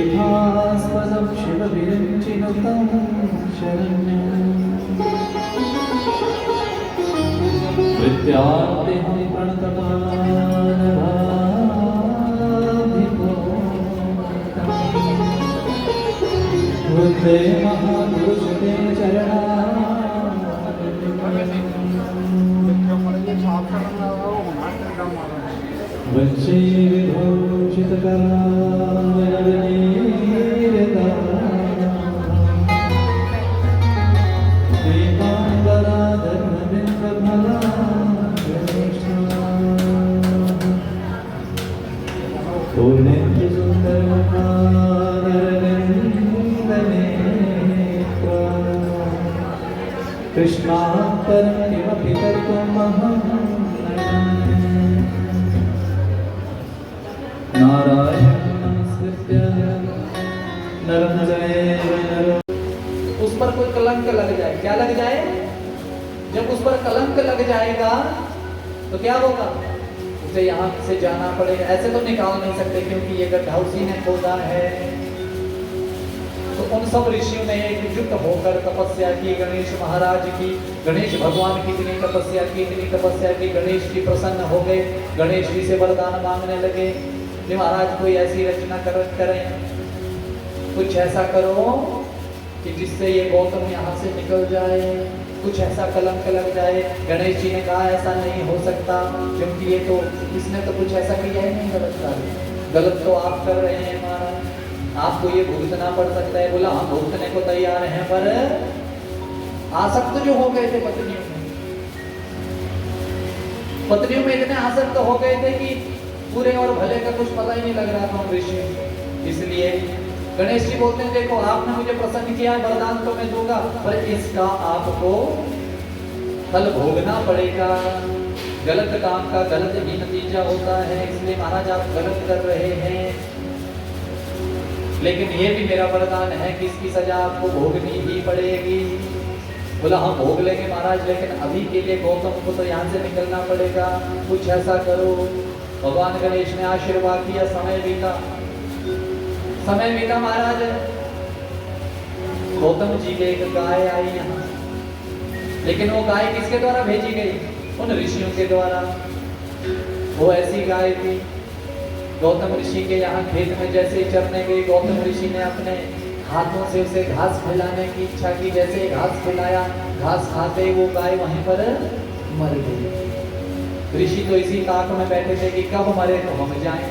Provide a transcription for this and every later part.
तीर्थास्पदं शिवविरञ्चिनुतं शरण्यं विद्यार्थिहं प्रणतपानभाधिको वन्दे महापुरुषते चरणा वंशी विभूषितकरावलीरता दीपांबराधर्मबिंबफला पूर्णेन्दु सुन्दरमुखादरविन्दनेत्रा कृष्णात्परं किमपि कर्तुमहं उस पर कोई कलंक लग जाए, क्या लग जाए? जब उस पर कलंक लग जाएगा तो क्या होगा? उसे यहाँ से जाना पड़ेगा। ऐसे तो निकाल नहीं सकते क्योंकि ये गड्ढा उसी ने खोदा है। तो उन सब ऋषियों ने एकजुट होकर तपस्या की, गणेश महाराज की, गणेश भगवान की इतनी तपस्या की, गणेश जी प्रसन्न हो गए। गणेश जी से वरदान मांगने लगे कि महाराज कोई ऐसी रचना करें, कुछ ऐसा करो कि जिससे ये गौतम यहाँ से निकल जाए, कुछ ऐसा कलंक लग जाए। गणेश जी ने कहा ऐसा नहीं हो सकता क्योंकि ये तो इसने तो कुछ ऐसा किया ही नहीं गलत तो आप कर रहे हैं महाराज, आपको ये भुगतना पड़ सकता है। बोला हम भुगतने को तैयार हैं, पर आसक्त जो हो गए थे पत्नियों में इतने आसक्त हो गए थे कि बुरे और भले का कुछ पता ही नहीं लग रहा था उन ऋषि। इसलिए गणेश जी बोलते हैं देखो आपने मुझे प्रसन्न किया है, वरदान तो मैं दूंगा, पर इसका आपको फल भोगना पड़ेगा। गलत काम का गलत ही नतीजा होता है, इसलिए महाराज आप गलत कर रहे हैं। लेकिन ये भी मेरा वरदान है कि इसकी सजा आपको भोगनी ही पड़ेगी। बोला हम भोग लेंगे महाराज, लेकिन अभी के लिए गौतम को तो यहाँ से निकलना पड़ेगा, कुछ ऐसा करो। भगवान गणेश ने आशीर्वाद किया। समय बीता महाराज। गौतम जी के एक गाय आई यहाँ, लेकिन वो गाय किसके द्वारा भेजी गई? उन ऋषियों के द्वारा। वो ऐसी गाय थी, गौतम ऋषि के यहाँ खेत में जैसे चरने गई, गौतम ऋषि ने अपने हाथों से उसे घास खिलाने की इच्छा की। जैसे घास खिलाया, घास खाते वो गाय वहीं पर मर गई। ऋषि तो इसी ताक में बैठे थे कि कब मरे तो हम जाएं।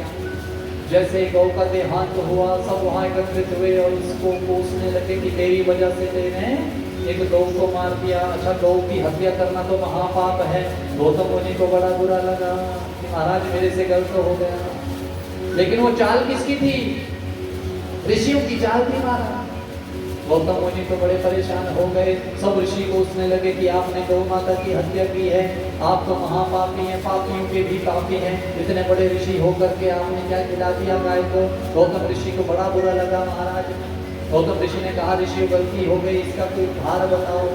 जैसे गौ का देहांत हुआ, सब वहां एकत्रित हुए और उसको कोसने लगे कि तेरी वजह से तेने एक गौ को मार दिया। अच्छा, गौ की हत्या करना तो महापाप है। गौतम मुनि को बड़ा बुरा लगा कि महाराज मेरे से गलत हो गया। लेकिन वो चाल किसकी थी? ऋषियों की चाल थी महाराज। गौतम मुनि तो बड़े परेशान हो गए। सब ऋषि को उसने लगे कि आपने गौ माता की हत्या की है, आप तो महापापी हैं, पापियों के भी पापी हैं। इतने बड़े ऋषि होकर के आपने क्या खिला दिया गाय को? गौतम ऋषि को बड़ा बुरा लगा महाराज। गौतम ऋषि ने कहा ऋषि गलती हो गई, इसका कोई उद्धार बताओ।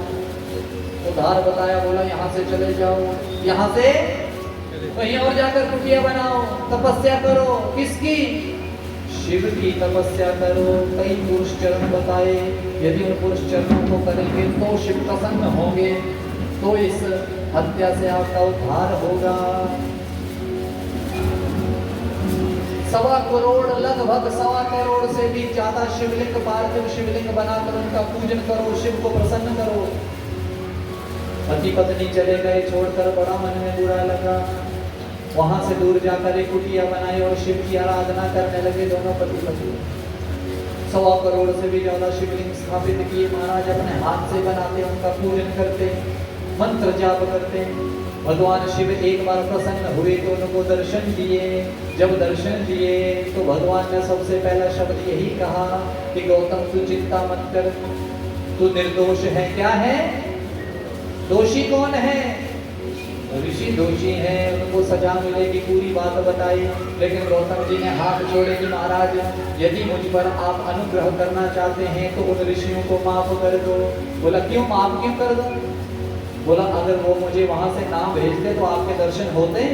उद्धार बताया, बोला यहाँ से चले जाओ, यहाँ से कहीं और जाकर कुटिया बनाओ, तपस्या करो। किसकी? शिव की तपस्या करो। कई पुरुष चरण बताए, यदि उन पुरुष चरणों को करेंगे तो शिव प्रसन्न होंगे, तो इस हत्या से आपका उद्धार होगा। 1.25 करोड़, लगभग 1.25 करोड़ से भी ज्यादा शिवलिंग, पार्थिव शिवलिंग बनाकर उनका पूजन करो, शिव को प्रसन्न करो। पति पत्नी चले गए छोड़कर, बड़ा मन में बुरा लगा। वहां से दूर जाकर एक कुटिया बनाई और शिव की आराधना करने लगे दोनों पति पत्नी। 1.25 करोड़ से भी ज्यादा शिवलिंग स्थापित किए महाराज, अपने हाथ से बनाते, उनका पूजन करते, मंत्र जाप करते। भगवान शिव एक बार प्रसन्न हुए तो उनको दर्शन दिए। जब दर्शन दिए तो भगवान ने सबसे पहला शब्द यही कहा कि गौतम तू चिंता मत कर, तू निर्दोष है। क्या है? दोषी कौन है? ऋषि दोषी हैं, उनको सजा मिलेगी, पूरी बात बताई। लेकिन गौतम जी ने हाथ जोड़े कि महाराज यदि मुझ पर आप अनुग्रह करना चाहते हैं तो उन ऋषियों को माफ कर दो। बोला क्यों, माफ क्यों कर दो? बोला अगर वो मुझे वहां से ना भेजते तो आपके दर्शन होते।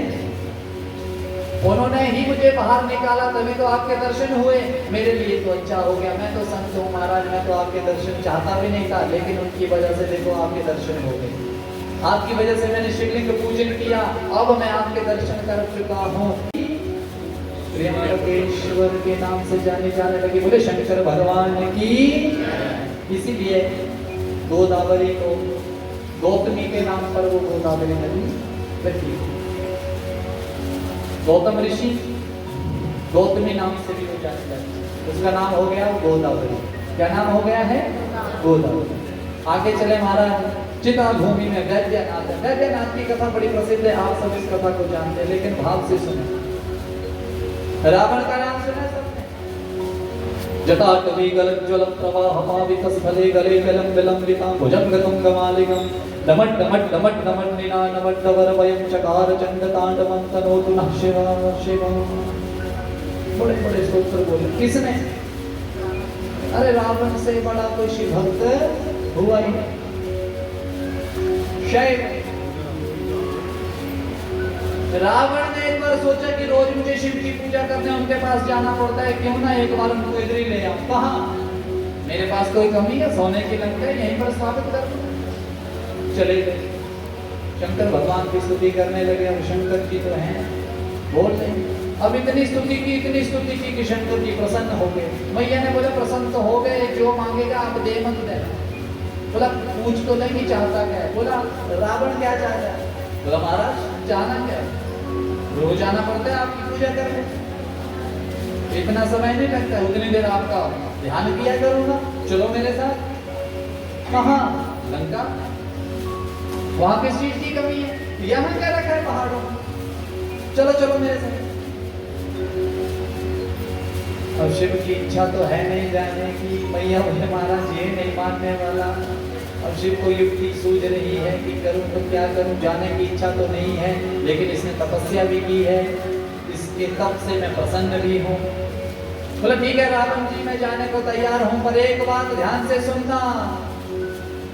उन्होंने ही मुझे बाहर निकाला तभी तो आपके दर्शन हुए। मेरे लिए तो अच्छा हो गया, मैं तो संत हूँ महाराज, मैं तो आपके दर्शन चाहता भी नहीं था, लेकिन उनकी वजह से देखो आपके दर्शन हो गए। आपकी वजह से मैंने शिवलिंग पूजन किया, अब मैं आपके दर्शन कर चुका हूँ। त्र्यंबकेश्वर के नाम से जाने जाने लगी। बोले शंकर भगवान की। इसीलिए गोदावरी को गौतमी के नाम पर वो गोदावरी नदी रखी। गौतम ऋषि गौतमी नाम से भी वो जाने जाते, उसका नाम हो गया गोदावरी। क्या नाम हो गया है? गोदावरी। आगे चले महाराज, चिता भूमि में वैद्यनाथ। वैद्यनाथ की कथा बड़ी प्रसिद्ध है, आप सब इस कथा को जानते हैं, लेकिन भाव से सुने। रावण का नाम सुना है सबने? जटा कवि गलज्ज्वलं प्रवाह पावित स्फले गले गलं विलंबितां भुजंगतुंगमालिकं डमट डमट डमट डमट निनानवड्डवर वयं चकार चंडतांडवं तनोतु नः शिवा शिवा। बड़े बड़े स्तोत्र बोले। किसने? अरे रावण से बड़ा कोई शिव भक्त हुआ ही नहीं। शैव रावण ने एक बार सोचा कि रोज मुझे शिव की पूजा करने उनके पास जाना पड़ता है, क्यों ना एक बार उनको इधर ही ले आऊं। कहाँ? मेरे पास कोई कमी है, सोने की लंका है, यहीं पर स्थापित कर दूं। चले गए, शंकर भगवान की स्तुति करने लगे। अब शंकर जी तो हैं, बोल रहे। अब इतनी स्तुति की कि शंकर जी प्रसन्न हो गए। मैया ने बोला प्रसन्न तो हो गए, जो मांगेगा आप दे मत देना। बोला पूछ तो नहीं चाहता क्या है? बोला रावण क्या चाहता है? बोला महाराज जाना क्या है, रोज आना पड़ता है आपकी पूजा करने, इतना समय नहीं लगता, उतनी देर आपका ध्यान किया करूंगा, चलो मेरे साथ। कहाँ? लंका। वहां किस चीज की कमी है? यहाँ क्या रखा है पहाड़ों में, चलो चलो मेरे साथ। अब शिव की इच्छा तो है नहीं जाने की, मैया बोले महाराज ये नहीं मानने वाला। अब शिव को युक्ति सूझ रही है कि करूं तो क्या करूं, जाने की इच्छा तो नहीं है, लेकिन इसने तपस्या भी की है, इसके तप से मैं प्रसन्न भी हूँ। बोला ठीक है रावण जी मैं जाने को तैयार हूँ, पर एक बात ध्यान से सुनना,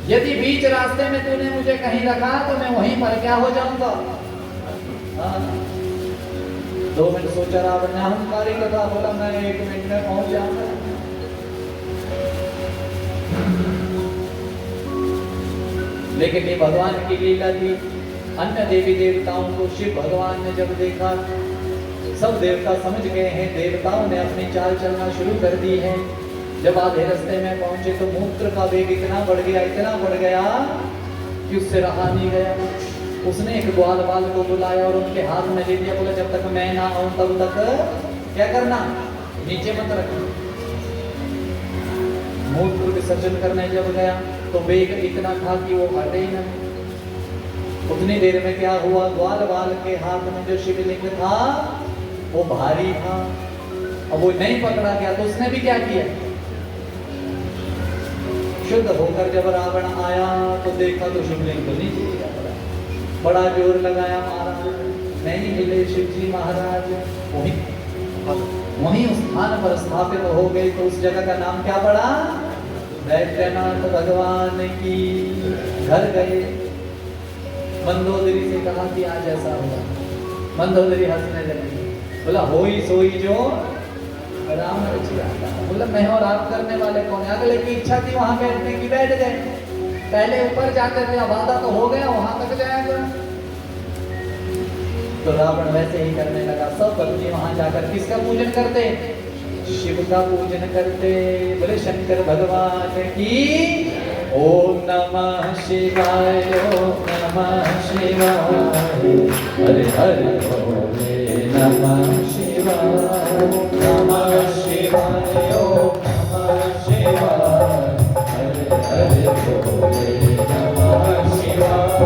यदि बीच रास्ते में तूने मुझे कहीं रखा तो मैं वहीं पर क्या हो जाऊंगा। 2 मिनट सोचा रावण ने, अहंकारी कथा। बोला मैं 1 मिनट में पहुंच जाऊंगा। लेकिन ये भगवान की लीला थी। अन्य देवी देवताओं को शिव भगवान ने जब देखा, सब देवता समझ गए हैं, देवताओं ने अपनी चाल चलना शुरू कर दी है। जब आधे रास्ते में पहुंचे तो मूत्र का वेग इतना बढ़ गया कि उससे रहा नहीं गया। उसने एक ग्वाल बाल को बुलाया और उनके हाथ में दे दिया। बोला जब तक मैं ना आऊं तब तक क्या करना, नीचे मत रखना। मूत्र विसर्जन करने जब गया तो वेग इतना था कि वो हटे ही नहीं। उतनी देर में क्या हुआ, ग्वाल बाल के हाथ में जो शिवलिंग था वो भारी था, अब वो नहीं पकड़ा गया तो उसने भी क्या किया, शुद्ध होकर जब रावण आया तो देखा तो शिवलिंग तो नीचे गिरा पड़ा। बड़ा जोर लगाया महाराज, नहीं मिले शिव जी महाराज। वहीं उस स्थान पर स्थापित हो गए। तो उस जगह का नाम क्या पड़ा, वैद्यनाथ भगवान की। घर गए, मंदोदरी से कहा कि आज ऐसा हुआ। मंदोदरी हंसने लगी, बोला होई सोई जो राम रचिया। बोला मैं और आप करने वाले कौन है, अगले की इच्छा थी वहां बैठने की, बैठ गए। पहले ऊपर जाकर के वादा तो हो गया, वहां तक जाएगा। तो रावण वैसे ही करने लगा। सब बच्चे वहां जाकर किसका पूजन करते, शिव का पूजन करते। बोले शंकर भगवान की। ओम नमः शिवाय, ओम नमः शिवाय, हरे हरे भोले नमः शिवाय, ओम नमः शिवाय, ओम नमः शिवाय, हरे हरे भोले नमः शिवाय,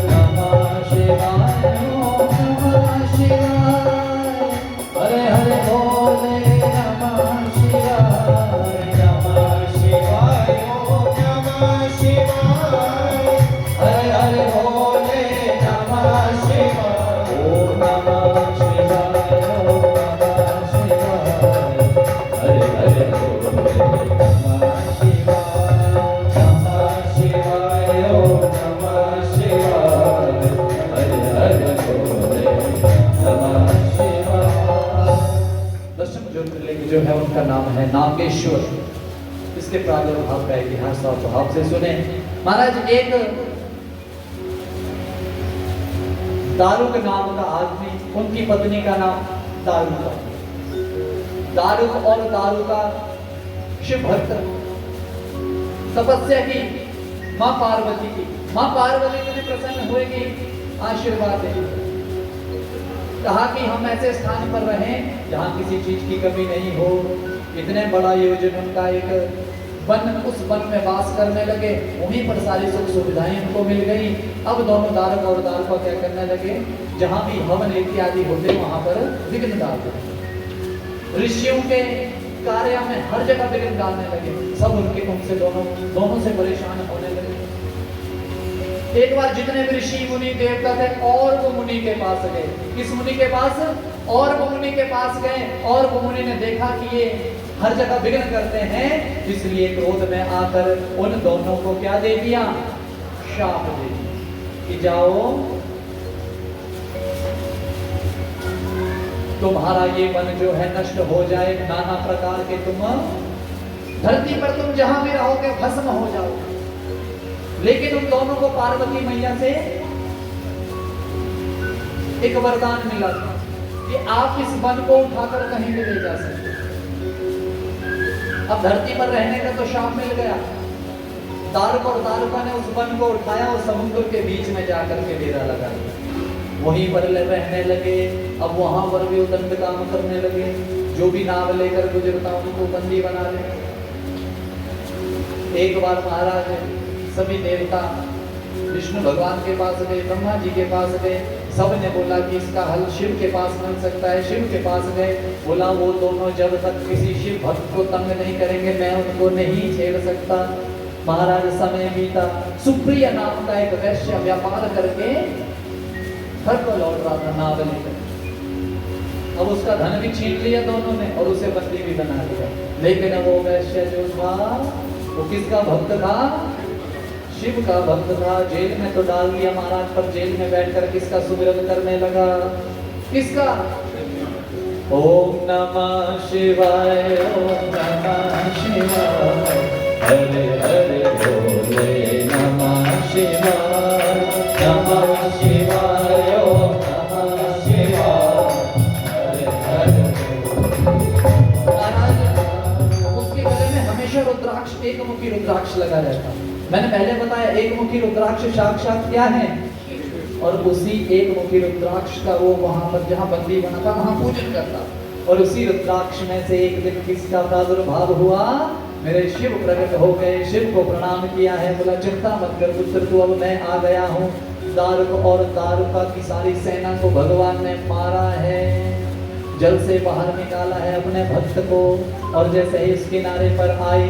नमः शिवाय, ओम नमः शिवाय, हरे हरे भोले नमः शिवाय, नमः शिवाय, ओम नमः शिवाय, हरे हरे भोले नमः है नागेश्वर। इसके प्रादुर्भाव का इतिहास आप भाव से सुने। महाराज एक दारुक नाम का आदमी, उनकी पत्नी का नाम दारुका। दारुक और दारुका शिव भक्त तपस्या की मां पार्वती की। मां पार्वती ने प्रसन्न हुए कि आशीर्वाद दे, कहा कि हम ऐसे स्थान पर रहें जहां किसी चीज की कमी नहीं हो। इतने बड़ा योजन उनका एक वन, उस वन में वास करने लगे, वहीं पर सारी सुख सुविधाएं उनको मिल गई। अब दोनों दारुक और दारुका क्या करने लगे, जहां भी हवन इत्यादि होते वहां पर विघ्न डालते, ऋषियों के कार्य में हर जगह विघ्न डालने लगे। सब उनसे दोनों से परेशान होने लगे। एक बार जितने भी ऋषि मुनि देवता थे और वो मुनि के पास गए। किस मुनि के पास? और वो मुनि के पास गए और वो मुनि ने देखा कि ये हर जगह विघ्न करते हैं, इसलिए क्रोध में आकर उन दोनों को क्या दे दिया? शाप दे दिया कि जाओ तुम्हारा ये वन जो है नष्ट हो जाए, नाना प्रकार के तुम धरती पर तुम जहां भी रहोगे भस्म हो जाओगे। लेकिन उन दोनों को पार्वती मैया से एक वरदान मिला था कि आप इस वन को उठाकर कहीं भी ले जा सकते। अब धरती पर रहने का तो शाप मिल गया। दारुक और दारुका ने उस वन को उठाया और समुद्र के बीच में जाकर के डेरा लगा दिया, वहीं पर रहने लगे। अब वहां पर भी उदंड काम करने लगे, जो भी नाव लेकर गुजरता उनको बंदी बना ले। एक बार महाराज सभी देवता विष्णु भगवान के पास गए, ब्रह्मा जी के पास गए। सब ने बोला कि इसका हल शिव के पास मिल सकता है। शिव के पास गए, बोला वो दोनों जब तक किसी शिव भक्त को तंग नहीं करेंगे मैं उनको नहीं छेड़ सकता। महाराज समय बीता, सुप्रिय नाम का एक वैश्य व्यापार करके घर को लौट रहा था नाव लेकर। अब उसका धन भी छीन लिया दोनों ने और उसे बंदी भी बना दिया। लेकिन वो वैश्य जो था वो किसका भक्त था? शिव का भक्त था। जेल में तो डाल दिया महाराज, पर जेल में बैठकर किसका सुमिरन करने लगा? किसका? ओम नमः शिवाय, ओम नमः शिवाय, हरे हरे बोले नमः शिवाय, नमः शिवाय, ओम नमः शिवाय, हरे हरे। महाराज उसके गले में हमेशा रुद्राक्ष, एक मुखी रुद्राक्ष लगा रहता। मैंने पहले बताया एक मुखी रुद्राक्ष साक्षात क्या है, और उसी एक मुखी रुद्राक्ष का वो वहां पर जहां बंदी बना था वहां पूजन करता। और उसी रुद्राक्ष में से एक दिन किसका प्रादुर्भाव हुआ? मेरे शिव प्रकट हो गए। शिव को प्रणाम किया है, बोला चिंता मत कर पुत्र, तू अब मैं आ गया हूँ। दारुक और दारुका की सारी सेना को भगवान ने मारा है, जल से बाहर निकाला है अपने भक्त को। और जैसे ही उस किनारे पर आए,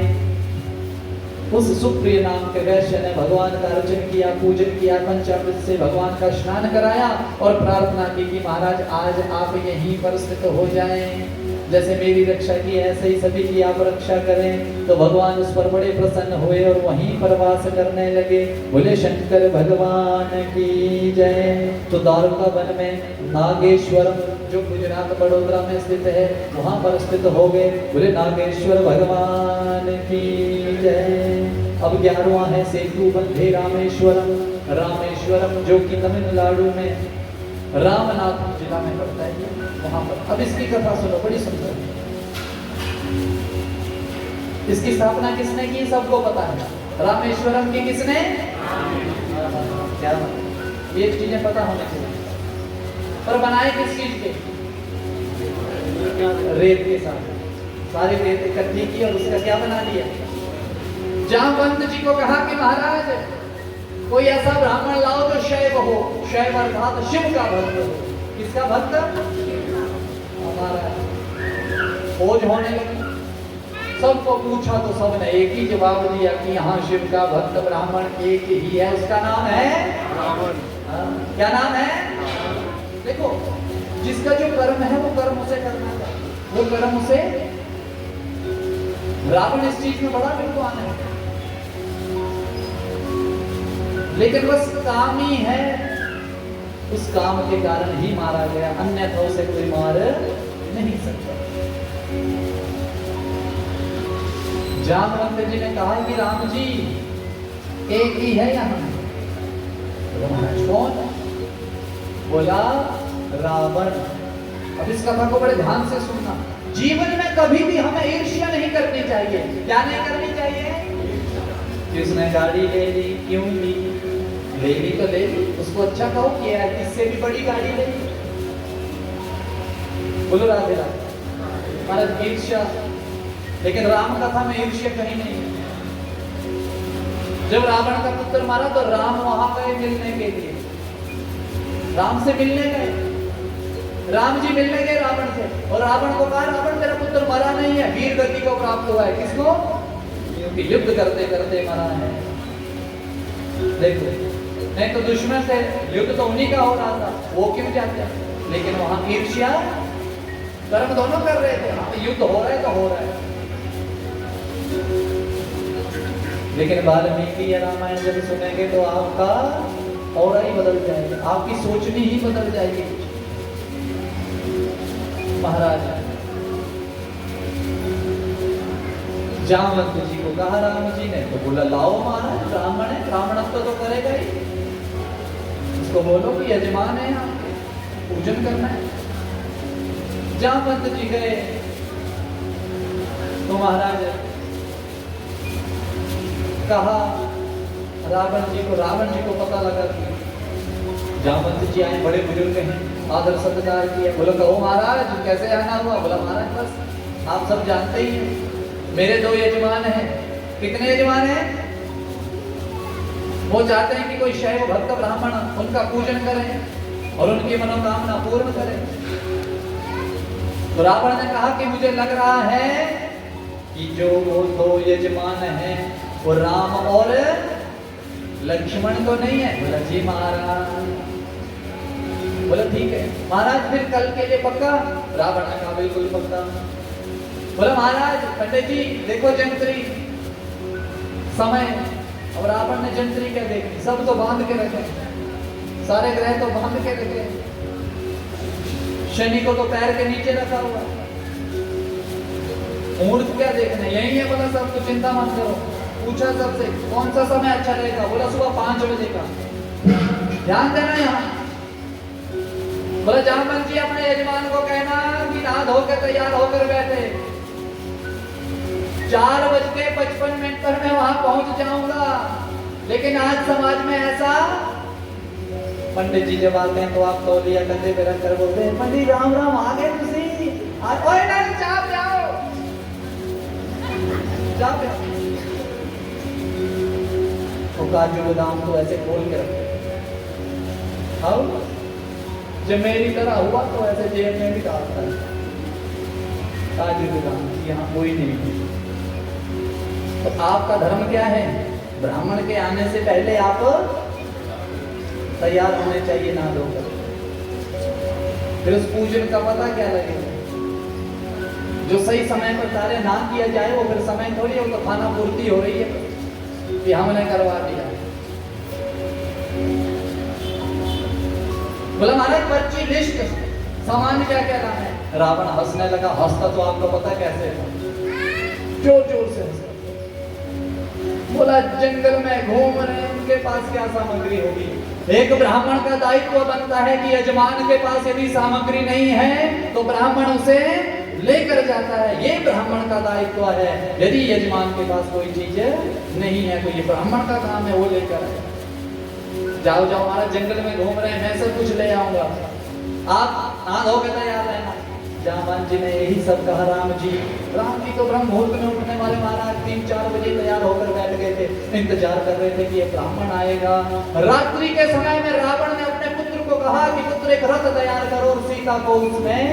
उस सुप्रिय नाम के वैश्य ने भगवान का अर्चन किया, पूजन किया, पंचामृत से भगवान का स्नान कराया और प्रार्थना की कि महाराज आज आप यहीं पर स्थित हो जाएं, जैसे मेरी रक्षा की ऐसे ही सभी की आप रक्षा करें। तो भगवान उस पर बड़े प्रसन्न हुए और वहीं पर वास करने लगे। बोले शंकर भगवान की जय। तो दारुका वन में नागेश्वरम जो गुजरात बड़ोदरा में स्थित है वहां पर स्थित हो गए। बोले नागेश्वर भगवान की जय। अब 11वां है सेतु बंधे रामेश्वरम। रामेश्वरम जो कि तमिलनाडु में रामनाथपुरम जिला में पड़ता है वहां पर। अब इसकी कथा सुनो, बड़ी सुंदर। इसकी स्थापना किसने की? सबको पता है। रामेश्वरम की किसने? क्या ये चीजें पता होने चाहिए। पर बनाए किस चीज के? रेत के साथ सारी रेत इकट्ठी की और उसका क्या बना दिया? जामवंत जी को कहा कि महाराज कोई ऐसा ब्राह्मण लाओ जो शैव हो। शैव अर्थात शिव का भक्त हो। किसका भक्त? हमारा। खोज होने लगी, सबको पूछा तो सबने एक ही जवाब दिया कि यहाँ शिव का भक्त ब्राह्मण एक ही है, उसका नाम है रावण। क्या नाम है? देखो, जिसका जो कर्म है वो कर्म उसे करना चाहिए, वो कर्म उसे। रावण इस चीज में बड़ा विद्वान है, लेकिन बस काम ही है, उस काम के कारण ही मारा गया, अन्यथा उसे कोई मार नहीं सकता। जामवंत जी ने कहा कि राम जी एक ही है यहाँ। बोला महाराज कौन? बोला रावण। अब इस कथा को बड़े ध्यान से सुनना। जीवन में कभी भी हमें ईर्ष्या नहीं करनी चाहिए। क्या नहीं करनी चाहिए? कि उसने गाड़ी ले ली, क्यों ली? ले ली तो ले ली, उसको अच्छा कहो कि यार इससे भी बड़ी गाड़ी ले ली। बोलो राधे राधे। महाराज ईर्ष्या, लेकिन राम कथा में ईर्ष्या कहीं नहीं है। जब रावण का पुत्र मारा तो राम वहां गए मिलने के लिए, राम से मिलने गए। राम जी मिलने गए रावण से, और रावण को कहा रावण तेरा पुत्र मरा नहीं है, वीर गति को प्राप्त हुआ है। किसको? युद्ध करते करते मरा है। देखो, नहीं तो दुश्मन से युद्ध तो उन्हीं का हो रहा था, वो क्यों जाते? लेकिन वहां ईर्ष्या कर्म दोनों कर रहे थे। युद्ध हो रहा है तो हो रहा है। लेकिन वाल्मीकि रामायण जब सुनेंगे तो आपका और ही बदल जाएगा, आपकी सोचनी ही बदल जाएगी। महाराज जामवंत जी को कहा राम जी ने, तो बोला लाओ महाराज, ब्राह्मण है, ब्राह्मणत्व तो करेगा ही। उसको बोलो कि यजमान है, आपके पूजन करना है। जामवंत जी गए तो महाराज कहा रावण जी को पता लगा कि जामवंत जी आए, बड़े बुजुर्ग हैं, आदर सत्कार किया। बोला कहो महाराज कैसे आना हुआ? बोला महाराज बस आप सब जानते ही हैं, मेरे दो यजमान हैं। कितने यजमान हैं? वो चाहते हैं कि कोई शैव भक्त ब्राह्मण उनका पूजन करें और उनकी मनोकामना पूर्ण करें। तो रावण ने कहा कि मुझे लग रहा है कि जो वो दो यजमान हैं वो राम और लक्ष्मण तो नहीं है। बोला जी महाराज। बोला ठीक है महाराज, फिर कल के लिए पक्का? रावण ने कहा बिल्कुल पक्का। बोला महाराज पंडित जी देखो जंत्री समय। अब रावण ने जंत्री क्या देखी, सब तो बांध के रखे, सारे ग्रह तो बांध के रखे, शनि को तो पैर के नीचे रखा हुआ। मुहूर्त क्या देखना, यही है। बोला सब तो चिंता मत करो। पूछा सबसे कौन सा समय अच्छा रहेगा? बोला सुबह 5 बजे का। ध्यान देना यहाँ। बोला जामवंत जी अपने यजमान को कहना कि नहा धोकर तैयार होकर बैठे, 4:55 पर मैं वहां पहुंच जाऊंगा। लेकिन आज समाज में ऐसा, पंडित जी जब आते हैं तो आप तौलिया कंधे पे रखकर बोलते हैं पंडित राम राम आ गए तुसी, ओए नहीं चाप जाओ, चाप जाओ। तो काजू बादाम तो ऐसे खोल के रखते, जब मेरी तरह हुआ तो ऐसे जेब में भी डालता है काजू बादाम, यहाँ कोई नहीं। तो आपका धर्म क्या है? ब्राह्मण के आने से पहले आप तैयार होने चाहिए, ना धोकर। फिर उस पूजन का पता क्या लगेगा? जो सही समय पर कार्य ना किया जाए वो फिर समय थोड़ी, वो तो खाना पूर्ति हो रही है कि हमने करवा दिया। बोला महाराज 25 लिस्ट सामान क्या क्या लाना है? रावण हंसने लगा। हंसता तो आपको पता कैसे था, जोर जोर से हंसता। बोला जंगल में घूम रहे, उनके पास क्या सामग्री होगी? एक ब्राह्मण का दायित्व बनता है कि यजमान के पास यदि सामग्री नहीं है तो ब्राह्मण उसे लेकर जाता है। ये ब्राह्मण का दायित्व है। यदि यजमान के पास कोई चीज नहीं है तो ये ब्राह्मण का काम है, वो लेकर आए। जाओ जाओ महाराज, जंगल में घूम रहे हैं, मैं सब कुछ ले आऊंगा, आप हाथ होकर तैयार रहना। जामवंत जी ने यही सब कहा। राम जी तो ब्रह्म मुहूर्त में उठने वाले महाराज 3-4 बजे तैयार होकर बैठ गए थे, इंतजार कर रहे थे कि ये ब्राह्मण आएगा। रात्रि के समय में रावण ने अपने पुत्र को कहा कि पुत्र एक रथ तैयार करो और सीता को उसमें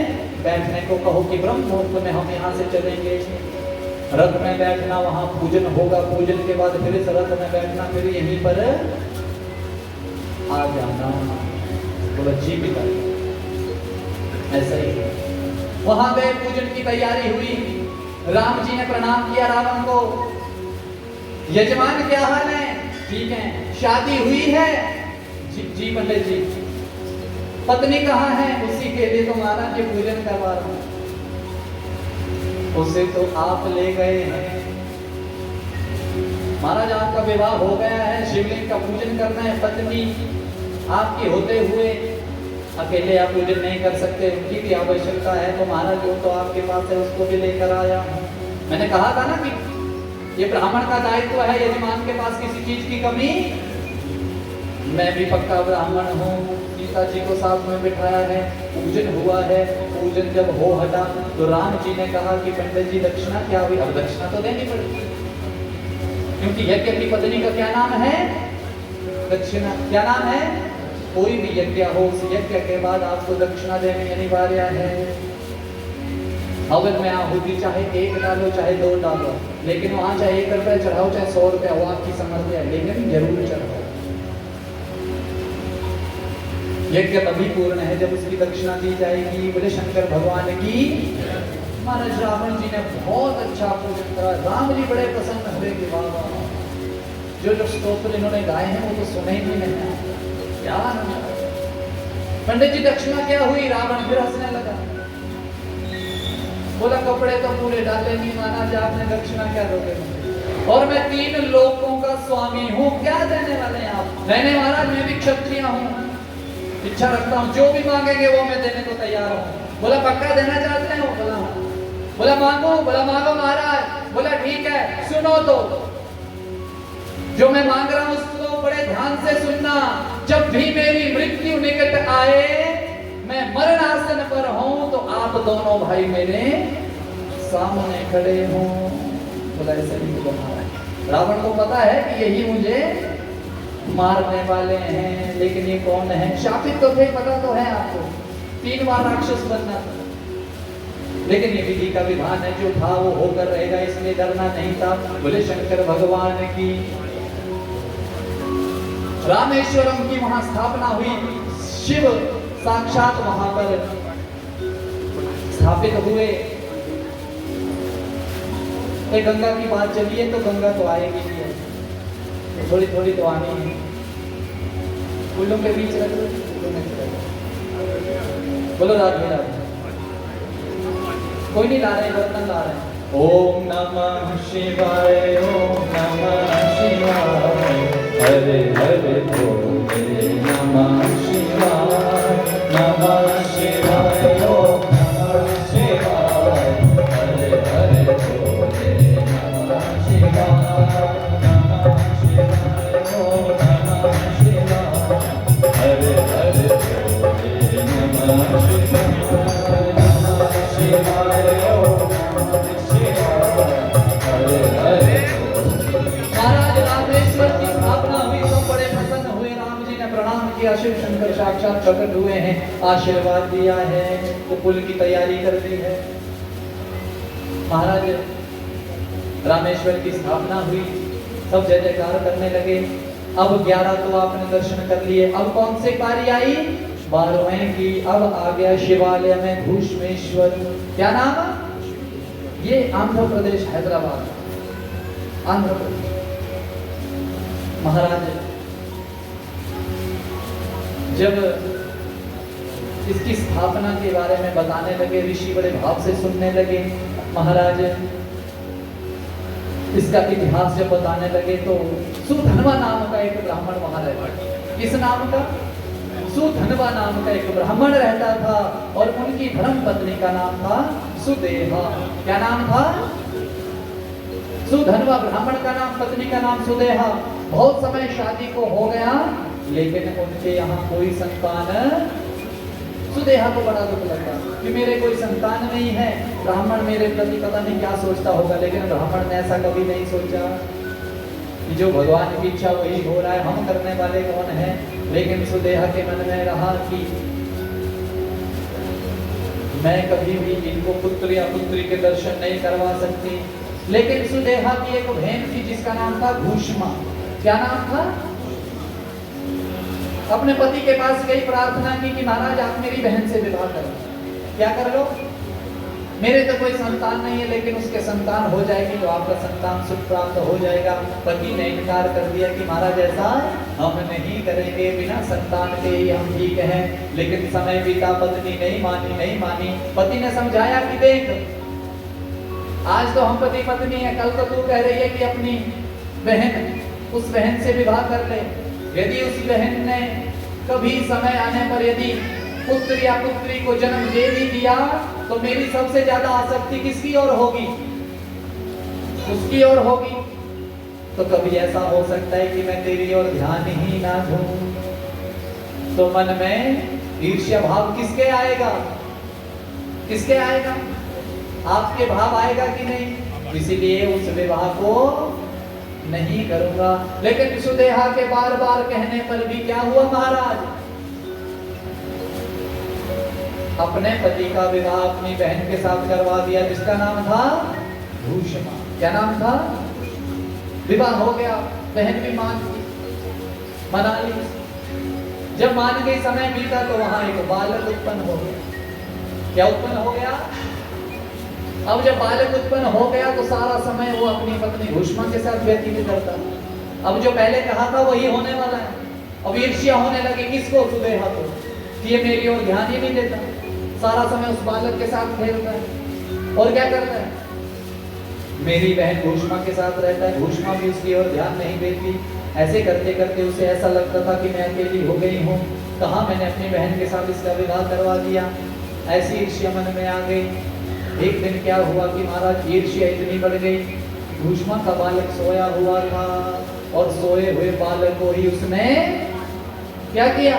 बैठने को कहो कि ब्रह्म मुहूर्त में हम यहाँ से चलेंगे। रथ में बैठना, वहां पूजन होगा, पूजन के बाद फिर इस रथ में बैठना, फिर यहीं पर आ जाना। बोला जी पिता, ऐसा ही है। वहां गए, पूजन की तैयारी हुई। राम जी ने प्रणाम किया रावण को। यजमान क्या हाल है? ठीक है। शादी हुई है? जी पंडित जी। पत्नी कहाँ है? उसी के लिए तो महाराज जी पूजन करवा रहा हूं। उसे तो आप ले गए हैं, महाराज आपका विवाह हो गया है, शिवलिंग का पूजन करना है, पत्नी आपकी होते हुए अकेले आप पूजन नहीं कर सकते, उनकी भी आवश्यकता है, तो महाराज जो तो आपके पास है उसको भी लेकर आया हूँ। मैंने कहा था ना कि ये ब्राह्मण का दायित्व है, यजमान के पास किसी चीज की कमी, मैं भी पक्का ब्राह्मण हूँ। सीता जी को साथ में बिठाया है, पूजन हुआ है, पूजन जब हो हटा तो राम जी ने कहा कि पंडित जी दक्षिणा क्या हुई? अब दक्षिणा तो देनी पड़ेगी, क्योंकि यज्ञ की पत्नी का क्या नाम है? दक्षिणा। क्या नाम है? कोई भी यज्ञ हो, उस यज्ञ के बाद आपको दक्षिणा देनी अनिवार्य है। हवन में आहुति चाहे 1 डालो चाहे 2 डालो, लेकिन वहां चाहे 1 रुपया चढ़ाओ चाहे 100 रुपया, वो आपकी समझ है, लेकिन जरूर चढ़ाओ। यज्ञ तभी पूर्ण है जब उसकी दक्षिणा दी जाएगी। बोले शंकर भगवान की। महाराज रावण जी ने बहुत अच्छा पूजन करा, राम जी बड़े प्रसन्न हुए कि वाह वाह, जो स्तोत्र इन्होंने गाए हैं वो तो सुने ही नहीं, क्या आनंद। पंडित जी दक्षिणा क्या हुई? रावण फिर हंसने लगा, बोला कपड़े तो पूरे डाले नहीं महाराज, आपने दक्षिणा क्या दोगे? और मैं 3 लोकों का स्वामी हूँ, क्या देने वाले हैं आप? नहीं महाराज, मैं भी क्षत्रिय हूँ, इच्छा रखता हूँ, जो भी मांगेंगे वो मैं देने को तैयार हूँ। बोला पक्का देना चाहते हो? बोला हाँ। बोला मांगो? बोला मांगो महाराज। बोला ठीक है, सुनो तो, जो मैं मांग रहा हूँ उसको बड़े ध्यान से सुनना। जब भी मेरी मृत्यु निकट आए, मैं मरणासन पर हूं, तो आप दोनों भाई मेरे सामने खड़े हों। बोला ऐसे नहीं बोला। रावण को पता है कि यही मुझे मारने वाले हैं, लेकिन ये कौन है? शापित तो थे, पता तो है आपको, 3 बार राक्षस बनना था, लेकिन ये विधि का विधान है, जो था वो होकर रहेगा, इसलिए डरना नहीं था। बोले शंकर भगवान की। रामेश्वरम की वहां स्थापना हुई, शिव साक्षात वहां पर स्थापित हुए। एक गंगा की बात चली है तो गंगा तो आएगी ही है, तो थोड़ी थोड़ी तो आनी है। फूलों के बीच रख दो, बोलो राधे राधे। कोई नहीं ला रहे, बर्तन ला रहे हैं। ओम नमः शिवाय, ओम नमः शिवाय, हरे हरे बोले नमः शिवाय, नमः शिवाय, ओम नमः शिवाय, हरे हरे बोले नमः शिवाय, नमः शिवाय, ओम नमः शिवाय, हरे हरे बोले नमः शिवाय, नमः शिवाय, ओम नमः शिवाय, हरे हरे। महाराज रामेश्वर की स्थापना हुई तो बड़े प्रसन्न हुए, राम जी ने प्रणाम किया, शिव शंकर साक्षात प्रकट हुए हैं, आशीर्वाद दिया है, तो पुल की तैयारी कर दी है। महाराज रामेश्वर की स्थापना हुई, सब जय जयकार करने लगे। अब 11 तो आपने दर्शन कर लिए, अब कौन से कार्य आई? 12वें की। अब आ गया शिवालय में भूष्मेश्वर। क्या नाम? ये आंध्र प्रदेश, हैदराबाद, आंध्र प्रदेश। महाराज जब इसकी स्थापना के बारे में बताने लगे, ऋषि बड़े भाव से सुनने लगे। महाराज इसका इतिहास जब बताने लगे तो सुधनवा नाम का एक ब्राह्मण वहां रहता। किस नाम का? सुधनवा नाम का एक ब्राह्मण रहता था, और उनकी धर्म पत्नी का नाम था सुदेहा। क्या नाम था? सुधनवा ब्राह्मण का नाम, पत्नी का नाम सुदेहा। बहुत समय शादी को हो गया, लेकिन उनके यहाँ कोई संतान। सुदेहा को बड़ा दुख लगा कि मेरे कोई संतान नहीं है, ब्राह्मण मेरे प्रति पता नहीं क्या सोचता होगा, लेकिन ब्राह्मण ने ऐसा कभी नहीं सोचा कि जो भगवान की इच्छा वही हो रहा है, हम करने वाले कौन है। लेकिन सुदेहा के मन में रहा कि मैं कभी भी इनको पुत्र या पुत्री के दर्शन नहीं करवा सकती। लेकिन सुदेहा की एक बहन थी जिसका नाम था भूष्मा। क्या नाम था? अपने पति के पास गई, प्रार्थना की कि महाराज आप मेरी बहन से विवाह करो। क्या कर लो? मेरे तो कोई संतान नहीं है, लेकिन उसके संतान हो जाएगी तो आपका संतान सुख प्राप्त हो जाएगा। पति ने इनकार कर दिया कि महाराज ऐसा हम नहीं करेंगे, बिना संतान के ही हम ठीक हैं। लेकिन समय बीता, पत्नी नहीं मानी। पति ने समझाया कि देख, आज तो हम पति पत्नी है, कल तो तू कह रही है कि अपनी बहन उस बहन से विवाह कर ले। यदि उस बहन ने कभी समय आने पर यदि पुत्र या पुत्री को जन्म दे भी दिया तो मेरी सबसे ज्यादा आसक्ति किसकी ओर होगी? उसकी ओर होगी। तो कभी ऐसा हो सकता है कि मैं तेरी ओर ध्यान ही ना दूं, तो मन में ईर्ष्या भाव किसके आएगा? किसके आएगा? आपके भाव आएगा कि नहीं? इसीलिए उस विवाह को नहीं करूंगा। लेकिन सुदेहा के बार बार कहने पर भी क्या हुआ महाराज? अपने पति का विवाह अपनी बहन के साथ करवा दिया, जिसका नाम था भूषमा। क्या नाम था? विवाह हो गया, बहन भी मान मना ली। जब मान गई, समय बीता तो वहां एक बालक उत्पन्न हो गया। क्या उत्पन्न हो गया? अब जब बालक उत्पन्न हो गया तो सारा समय वो अपनी पत्नी भूषमा के साथ व्यतीत करता। अब जो पहले कहा था वही होने वाला है। अब ईर्ष्या होने लगी किसको? सुदेहा को, कि ये मेरी ओर ध्यान ही नहीं देता, सारा समय उस बालक के साथ खेलता है। और क्या करता है? मेरी बहन भूषमा के साथ रहता है, भूषमा भी उसकी ओर ध्यान नहीं देती। ऐसे करते करते उसे ऐसा लगता था कि मैं अकेली हो गई हूँ, कहाँ मैंने अपनी बहन के साथ इसका विवाह करवा दिया। ऐसी ईर्ष्या मन में आ गई। एक दिन क्या हुआ कि महाराज ईर्ष्या इतनी बढ़ गई, भूषमा का बालक सोया हुआ था और सोए हुए बालक को ही उसने क्या किया?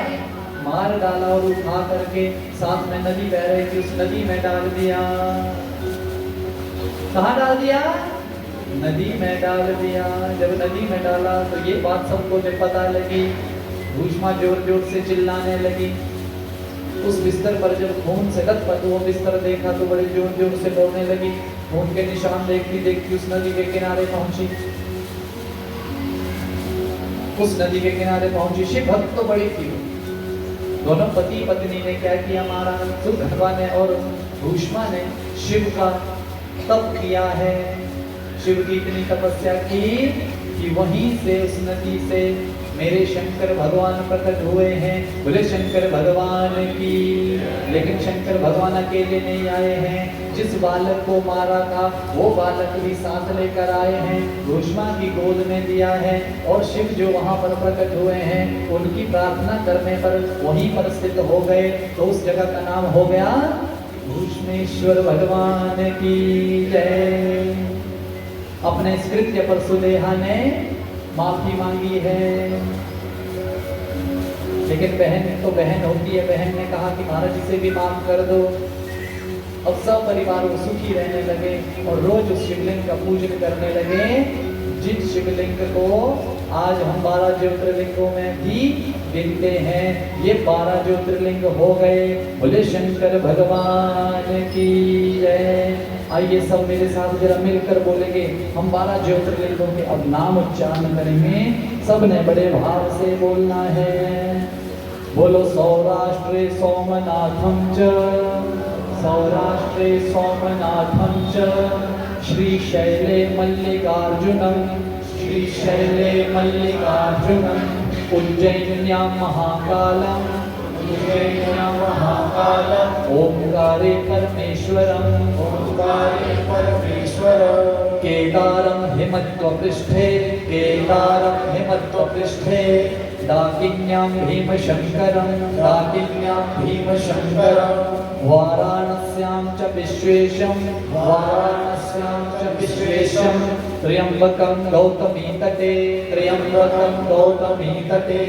मार डाला और उठा करके साथ में नदी बह रही थी, उस नदी में डाल दिया। कहाँ डाल दिया? नदी में डाल दिया। जब नदी में डाला तो ये बात सबको जब पता लगी, भूषमा जोर जोर से चिल्लाने लगी। उस बिस्तर पर जब खून से लथपथ वो बिस्तर देखा तो बड़े जोर जोर से रोने लगी। खून के निशान देखती देखती उस नदी के किनारे पहुंची। उस नदी के किनारे पहुंची, शिव भक्त तो बड़ी थी। दोनों पति पत्नी ने क्या किया? महाराज सुधन्वा ने और भूषमा ने शिव का तप किया है। शिव की इतनी तपस्या की कि वहीं से उस नदी से मेरे शंकर भगवान प्रकट हुए हैं। बोले शंकर भगवान की। लेकिन शंकर भगवान अकेले नहीं आए हैं, जिस बालक को मारा था वो बालक भी साथ लेकर आए हैं, भूषमा की गोद में दिया है। और शिव जो वहां पर प्रकट हुए हैं, उनकी प्रार्थना करने पर वहीं पर स्थित हो गए, तो उस जगह का नाम हो गया भूष्मेश्वर भगवान की जय। अपने इस कृत्य पर सुदेहा ने माफी मांगी है। लेकिन बहन तो बहन होती है, बहन ने कहा कि महाराज इसे भी माफ कर दो। अब सब परिवार वो सुखी रहने लगे और रोज उस शिवलिंग का पूजन करने लगे, जिन शिवलिंग को आज हम 12 ज्योतिर्लिंगों में भी गिनते हैं। ये 12 ज्योतिर्लिंग हो गए। बोले शंकर भगवान की जय। आइए सब मेरे साथ जरा मिलकर बोलेंगे, हम 12 ज्योतिर्लिंगों के अब नाम उच्चारण करेंगे। सबने बड़े भाव से बोलना है। बोलो सौराष्ट्रे सोमनाथम च, सौराष्ट्रे सोमनाथम च, श्रीशैले मल्लिकार्जुनम, श्रीशैले मल्लिकार्जुनम, उज्जैन्यां महाकालम, उज्जैन्यां महाकालम, ओंकारे परमेश्वरम, ओंकारे परमेश्वरम, केदारम हिमत्वपृष्ठे, केदारम हिमत्वपृष्ठे, दाकिन्यां भीमशंकरं, दाकिन्यां भीमशंकरं, वाराणस्यां च विश्वेशं, वाराणस्यां च विश्वेशं, त्र्यंबकं गौतमी तटे, त्र्यंबकं गौतमी तटे,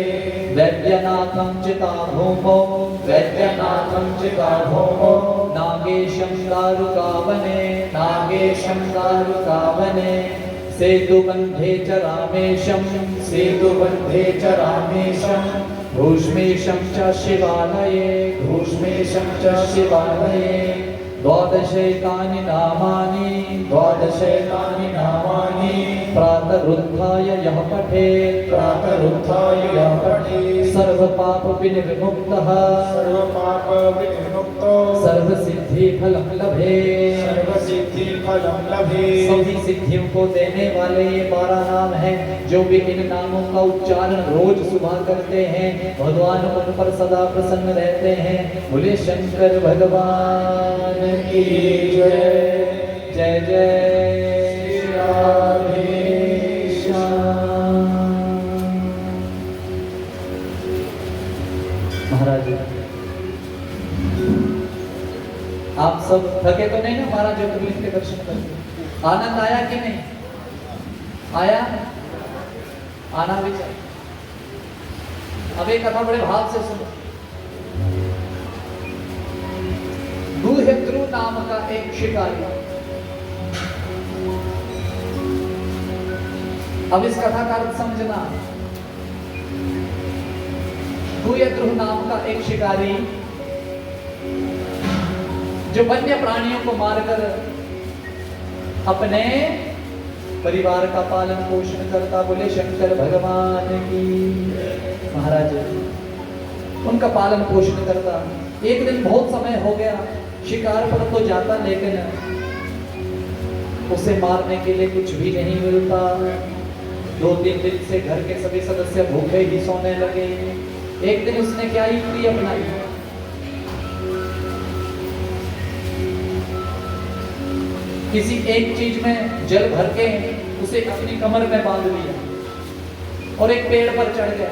वैद्यनाथं चिताभूमौ, वैद्यनाथं चिताभूमौ, नागेशं दारुकावने, नागेशं दारुकावने, सेतुबन्धे च रामेशं, सेतुबन्धे च रामेशं, भूष्मेशं च शिवालये, भूष्मेशं च शिवालये, द्वादशैतानि नामानि, द्वादशैतानि नामानि, प्रातरुत्थाय यः पठेत्, प्रातरुत्थाय यः पठेत्, सर्वपाप विनिर्मुक्तः, सर्वपाप विनिर्मुक्तो, सर्वसिद्धिफलं लभेत्, सर्वसिद्धिफलं लभेत्। सभी सिद्धियों को देने वाले ये 12 नाम हैं। जो भी इन नामों का उच्चारण रोज सुबह करते हैं, भगवान उन पर सदा प्रसन्न रहते हैं। बोले शंकर भगवान की जय। जय जय श्री राधे श्याम। महाराज आप सब थके तो नहीं ना महाराज ज्योतिर्लिंग के दर्शन करके? आनंद आया कि नहीं आया? आना भी चाहिए। अब एक कथा बड़े भाव से सुनो। दूहेद्रु नाम का एक शिकारी, अब इस कथा का अर्थ समझना। दूहेद्रु नाम का एक शिकारी जो वन्य प्राणियों को मारकर अपने परिवार का पालन पोषण करता, बोले शंकर भगवान की। महाराज उनका पालन पोषण करता। एक दिन बहुत समय हो गया, शिकार पर तो जाता लेकिन उसे मारने के लिए कुछ भी नहीं मिलता। 2-3 दिन से घर के सभी सदस्य भूखे ही सोने लगे। एक दिन उसने क्या युक्ति अपनाई, किसी एक चीज में जल भर के उसे अपनी कमर में बांध लिया और एक पेड़ पर चढ़ गया।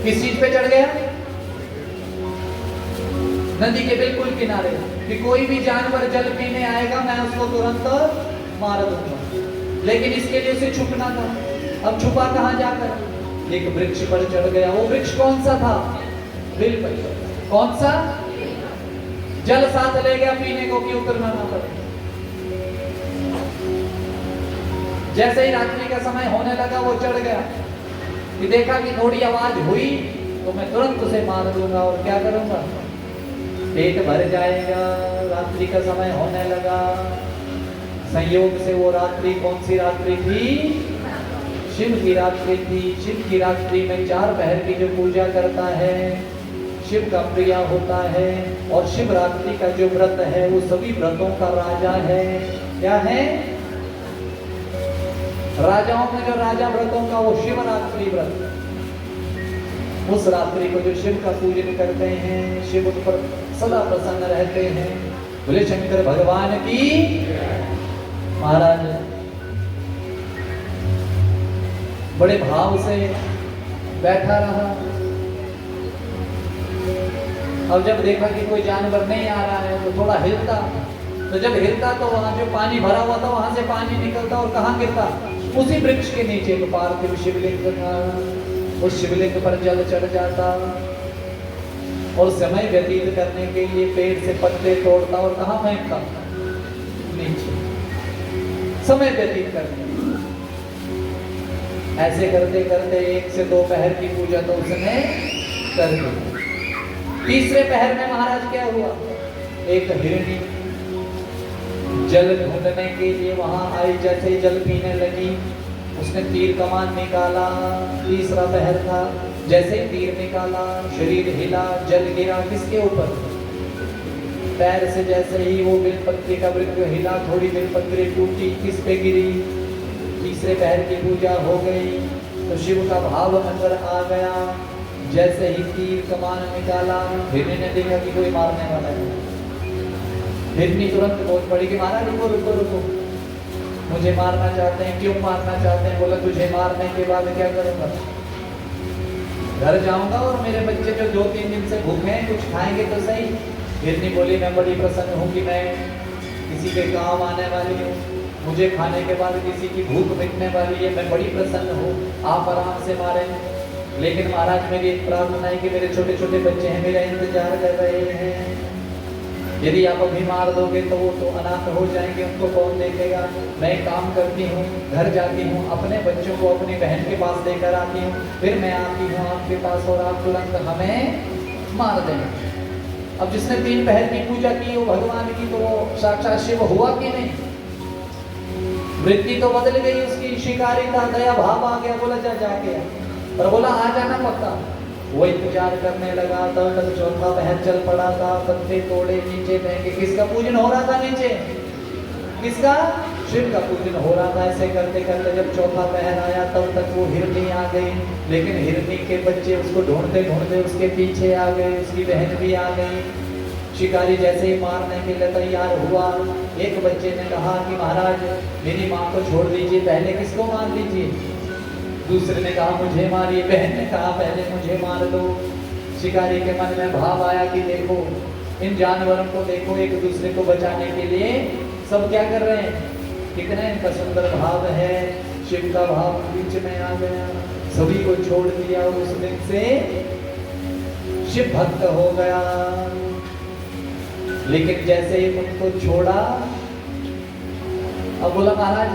किस चीज पे चढ़ गया? नदी के बिल्कुल किनारे, कि कोई भी जानवर जल पीने आएगा मैं उसको तुरंत मार दूंगा। लेकिन इसके लिए उसे छुपना था। अब छुपा कहां जाकर? एक वृक्ष पर चढ़ गया। वो वृक्ष कौन सा था? बिल्कुल। कौन सा? जल साथ ले गया पीने को कि उतरना ना पड़े। जैसे ही रात्रि का समय होने लगा वो चढ़ गया, कि देखा कि थोड़ी आवाज हुई तो मैं तुरंत उसे मार दूंगा और क्या करूंगा, पेट भर जाएगा। रात्रि का समय होने लगा। संयोग से वो रात्रि कौन सी रात्रि थी? शिव की रात्रि थी। शिव की रात्रि में 4 पहर की जो पूजा करता है शिव का प्रिय होता है। और शिवरात्रि का जो व्रत है वो सभी व्रतों का राजा है। क्या है? राजाओं में जो राजा व्रतों का वो शिवरात्रि व्रत। उस रात्रि को जो शिव का पूजन करते हैं, शिव उन पर सदा प्रसन्न रहते हैं। बोले शंकर भगवान की। महाराज बड़े भाव से बैठा रहा। अब जब देखा कि कोई जानवर नहीं आ रहा है तो थोड़ा हिलता। तो जब हिलता तो वहां जो पानी भरा हुआ था वहां से पानी निकलता और कहां गिरता? उसी वृक्ष के नीचे तो पार्थिव शिवलिंग था। उस शिवलिंग पर जल चढ़ जाता और समय व्यतीत करने के लिए पेड़ से पत्ते तोड़ता और कहां फेंकता? नीचे। समय व्यतीत करने। ऐसे करते करते 1 से 2 पहर की पूजा तो उसने कर दी। तीसरे पहर में महाराज क्या हुआ? एक हिरणी जल ढूंढने के लिए वहां आई। जैसे ही जल पीने लगी उसने तीर कमान निकाला। तीसरा पहर था। जैसे ही तीर निकाला शरीर हिला, जल गिरा। किसके ऊपर? पैर से जैसे ही वो बेलपत्री का वृक्ष हिला, थोड़ी बेलपत्री टूटी, किस पे गिरी? तीसरे पहर की पूजा हो गई तो शिव का भाव अंदर आ गया। जैसे ही तीर कमान निकाला हिरनी ने देखा कि कोई मारने वाला है। हिरनी तुरंत बोल पड़ी कि महाराज रुको रुको रुको, मुझे मारना चाहते हैं। क्यों मारना चाहते हैं? बोला तुझे मारने के बाद क्या करूंगा? घर जाऊंगा और मेरे बच्चे जो 2-3 दिन से भूखे हैं कुछ खाएंगे तो सही। हिरनी बोली मैं बड़ी प्रसन्न हूँ कि मैं किसी के काम आने वाली हूँ। मुझे खाने के बाद किसी की भूख मिटने वाली है। मैं बड़ी प्रसन्न हूँ, आप आराम से मारें। लेकिन महाराज मेरी एक प्रार्थना है कि मेरे छोटे छोटे बच्चे हैं, मेरा इंतजार कर रहे हैं। यदि आप अभी मार दोगे तो वो तो अनाथ हो जाएंगे, उनको कौन देखेगा? मैं काम करती हूँ, घर जाती हूँ, अपने बच्चों को अपनी बहन के पास देकर आती हूँ, फिर मैं आती हूँ आपके पास और आप तुरंत हमें मार देंगे। अब जिसने 3 पहर की पूजा की वो भगवान की, तो वो साक्षात शिव हुआ कि नहीं? वृत्ति तो बदल गई उसकी। शिकारी था, दया भाव आ गया। बोला जा जाके पर बोला आ जाना पक्का। वो इंतजार करने लगा। तब तक 4था पहर चल पड़ा था। पत्ते तोड़े, नीचे फेंके। किसका पूजन हो रहा था नीचे? किसका? शिव का पूजन हो रहा था। ऐसे करते करते जब 4था पहर आया तब तक वो हिरनी आ गई। लेकिन हिरनी के बच्चे उसको ढूंढते ढूंढते उसके पीछे आ गए। उसकी बहन भी आ गई। शिकारी जैसे ही मारने के लिए तैयार हुआ, एक बच्चे ने कहा कि महाराज मेरी माँ को छोड़ दीजिए, पहले किसको मार लीजिए। दूसरे ने कहा मुझे मारिए। बहन ने कहा पहले मुझे मार दो। शिकारी के मन में भाव आया कि देखो इन जानवरों को देखो, एक दूसरे को बचाने के लिए सब क्या कर रहे हैं, कितना इनका सुंदर भाव है। शिव का भाव बीच में आ गया, सभी को छोड़ दिया और उस दिन से शिव भक्त हो गया। लेकिन जैसे ही उनको छोड़ा, अब बोला महाराज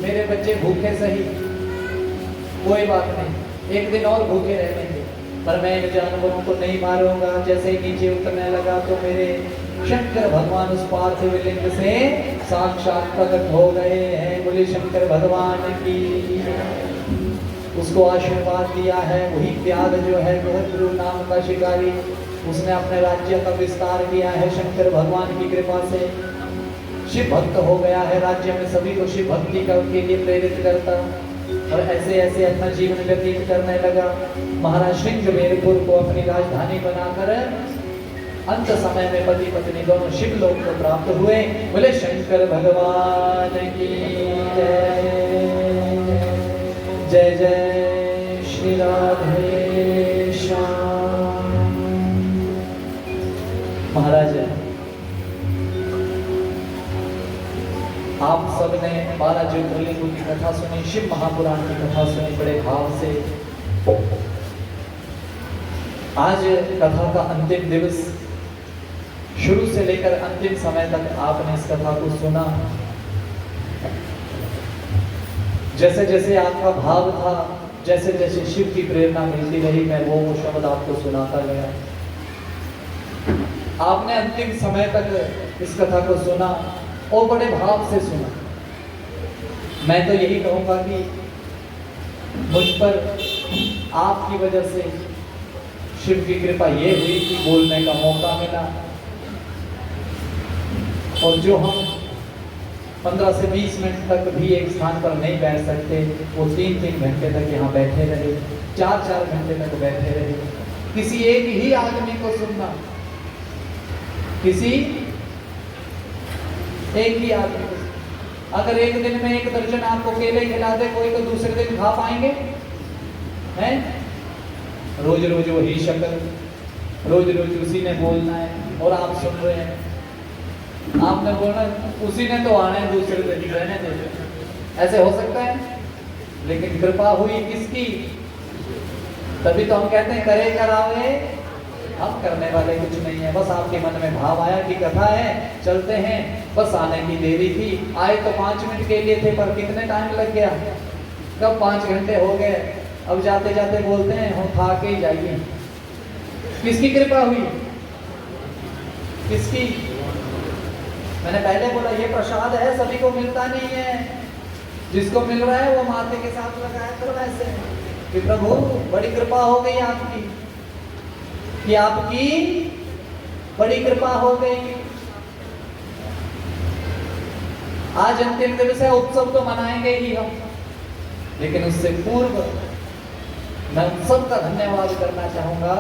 मेरे बच्चे भूखे सही, कोई बात नहीं, एक दिन और भूखे रह लेंगे, पर मैं इन जानवरों को नहीं मारूंगा। जैसे ही नीचे उतरने लगा तो मेरे शंकर भगवान उस पार्थिव लिंग से साक्षात प्रकट हो गए हैं। बोले शंकर भगवान की। उसको आशीर्वाद दिया है, वही त्याग जो है गुरु नाम का शिकारी, उसने अपने राज्य का विस्तार किया है शंकर भगवान की कृपा से। शिव भक्त हो गया है, राज्य में सभी को शिव भक्ति के लिए प्रेरित करता और ऐसे ऐसे अपना जीवन व्यतीत करने लगा। महाराज श्रृंगवेरपुर को अपनी राजधानी बनाकर अंत समय में पति पत्नी दोनों शिवलोक को प्राप्त हुए। बोले शंकर भगवान की जय। जय श्री राधे श्याम। महाराज आप सबने 12 ज्योतिर्लिंगों की कथा सुनी, शिव महापुराण की कथा सुनी बड़े भाव से। आज कथा का अंतिम दिवस, शुरू से लेकर अंतिम समय तक आपने इस कथा को सुना। जैसे जैसे आपका भाव था, जैसे जैसे शिव की प्रेरणा मिलती रही, मैं वो शब्द आपको सुनाता गया। आपने अंतिम समय तक इस कथा को सुना और बड़े भाव से सुना। मैं तो यही कहूंगा कि मुझ पर आपकी वजह से शिव की कृपा ये हुई कि बोलने का मौका मिला, और जो हम 15 से 20 मिनट तक भी एक स्थान पर नहीं बैठ सकते, वो 3-3 घंटे तक यहाँ बैठे रहे, 4-4 घंटे तक बैठे रहे। किसी एक ही आदमी को सुनना, किसी एक ही आदमी को। अगर एक दिन में 1 दर्जन आपको केले खिला दे कोई, तो दूसरे दिन खा पाएंगे? हैं? रोज रोज वही शक्ल, रोज रोज उसी ने बोलना है और आप सुन रहे हैं। आपने बोलना उसी ने तो आना है, दूसरे दिन रहने दे। ऐसे हो सकता है? लेकिन कृपा हुई किसकी? तभी तो हम कहते हैं करे करावे, हम करने वाले कुछ नहीं है। बस आपके मन में भाव आया कि कथा है, चलते हैं, बस आने की देरी थी। आए तो 5 मिनट के लिए थे, पर कितने टाइम लग गया, कब 5 घंटे हो गए। अब जाते जाते बोलते हैं हम खा के ही जाइए। किसकी कृपा हुई? किसकी? मैंने पहले बोला ये प्रसाद है, सभी को मिलता नहीं है। जिसको मिल रहा है वो माथे के साथ लगाया करो ऐसे कि प्रभु बड़ी कृपा हो गई आपकी, कि आपकी बड़ी कृपा हो गई। आज अंतिम दिवस है, उत्सव तो मनाएंगे ही हम, लेकिन उससे पूर्व मैं सबका धन्यवाद करना चाहूंगा।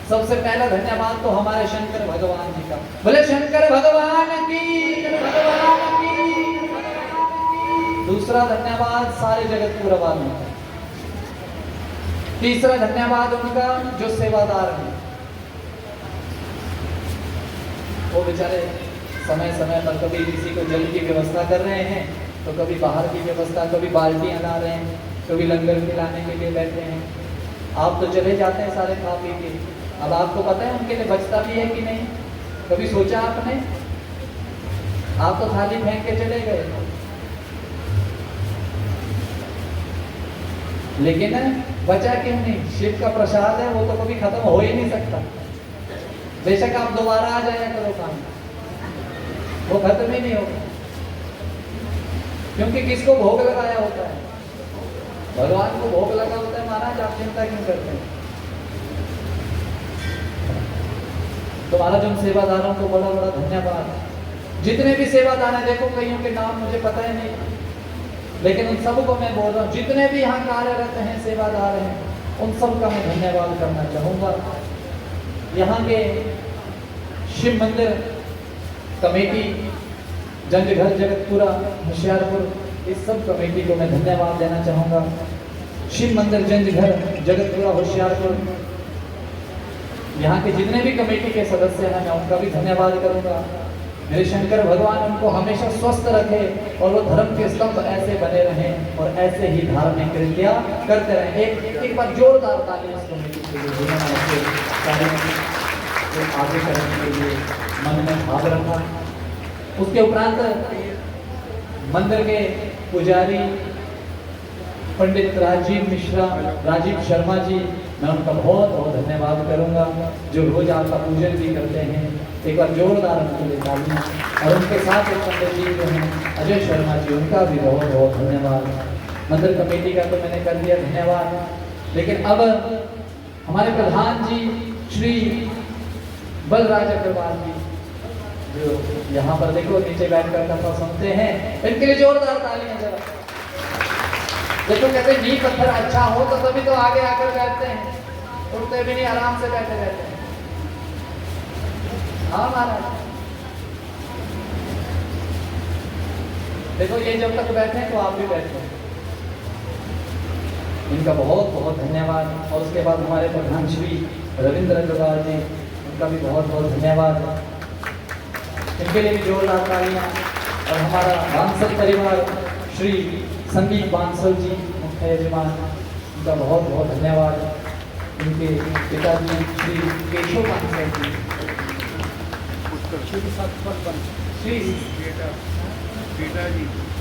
सबसे पहला धन्यवाद तो हमारे शंकर भगवान जी का। बोले शंकर भगवान की, भगवान की। दूसरा धन्यवाद सारे जगत पूरा वालों का। तीसरा धन्यवाद उनका जो सेवादार हैं, वो बेचारे समय समय पर कभी किसी को जल की व्यवस्था कर रहे हैं, तो कभी बाहर की व्यवस्था, कभी बाल्टियां ला रहे हैं, कभी लंगर खिलाने के लिए बैठे हैं। आप तो चले जाते हैं सारे खा पी के, अब आपको पता है उनके लिए बचता भी है कि नहीं? कभी सोचा आपने? आप तो थाली फेंक के चले गए, लेकिन बचा क्यों नहीं? शिव का प्रसाद है, वो तो कभी खत्म हो ही नहीं सकता। बेशक आप दोबारा आ जाया करो काम, वो खत्म ही नहीं होगा, क्योंकि किसको भोग लगाया होता है? भगवान को भोग लगा होता है। महाराज आप चिंता क्यों करते हैं? तो महाराज उन सेवादारों को बड़ा बड़ा धन्यवाद। जितने भी सेवादार हैं, देखो कईयों के नाम मुझे पता है नहीं, लेकिन उन सबको मैं बोल रहा हूँ, जितने भी यहाँ कार्यरत हैं, सेवादार हैं, उन सबका मैं धन्यवाद करना चाहूँगा। यहाँ के शिव मंदिर कमेटी, जंजघर, जगतपुरा, होशियारपुर, इस सब कमेटी को मैं धन्यवाद देना चाहूँगा। शिव मंदिर जंजघर, जगतपुरा, होशियारपुर, यहाँ के जितने भी कमेटी के सदस्य हैं मैं उनका भी धन्यवाद करूंगा। मेरे शंकर भगवान उनको हमेशा स्वस्थ रखे और वो धर्म के स्तंभ ऐसे बने रहें और ऐसे ही धार्मिक कृत्या करते रहें। एक बार जोरदार ताली इस कमेटी के लिए जिन्होंने अपने कार्य को आगे करने के लिए मन में भाव रखा। उसके उपरांत मंदिर के पुजारी पंडित राजीव शर्मा जी, मैं उनका बहुत बहुत धन्यवाद करूंगा जो रोज आपका पूजन भी करते हैं। एक बार जोरदार उनके लिए ताली। और उनके साथ एक पंडित जी जो हैं अजय शर्मा जी, उनका भी बहुत बहुत धन्यवाद। मंदिर कमेटी का तो मैंने कर दिया धन्यवाद, लेकिन अब हमारे प्रधान जी श्री बलराज अग्रवाल जी जो यहाँ पर देखो नीचे बैठ कर कथा सुनते हैं, इनके लिए जोरदार तालियां जरा। देखो कहते हैं नींव पत्थर अच्छा हो तो तभी तो आगे आकर बैठते हैं, उठते भी नहीं, आराम से बैठे रहते हैं। हाँ महाराज, देखो ये जब तक बैठे हैं तो आप भी बैठे हैं। इनका बहुत बहुत धन्यवाद। और उसके बाद हमारे प्रधान श्री रविंद्र अग्रवाल जी, उनका भी बहुत बहुत धन्यवाद। इनके लिए भी जोरदार तालियां। और हमारा बांसल परिवार श्री संदीप बांसल जी मुख्य यजमान, उनका बहुत बहुत धन्यवाद। इनके पिताजी श्री केशव बांसल जी, श्री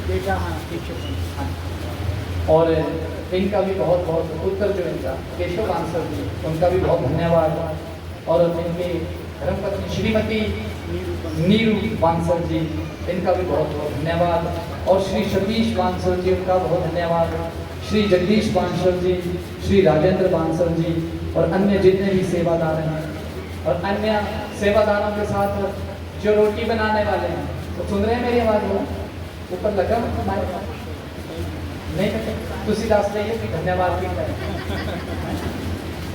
बेटा हाँ केशव, और इनका भी बहुत बहुत पुत्र जो इनका केशव बांसल जी, उनका भी बहुत धन्यवाद। और इनके धर्मपत्नी श्रीमती नीरू बांसल जी, इनका भी बहुत बहुत धन्यवाद। और श्री सतीश बांसल जी, उनका बहुत धन्यवाद। श्री जगदीश बांसल जी, श्री राजेंद्र बांसल जी और अन्य जितने भी सेवादार हैं, और अन्य सेवादारों के साथ जो रोटी बनाने वाले हैं, तो सुन रहे हैं मेरी आवाज़ हो ऊपर लगा नहीं? तुलसीदास जी की धन्यवाद भी करें,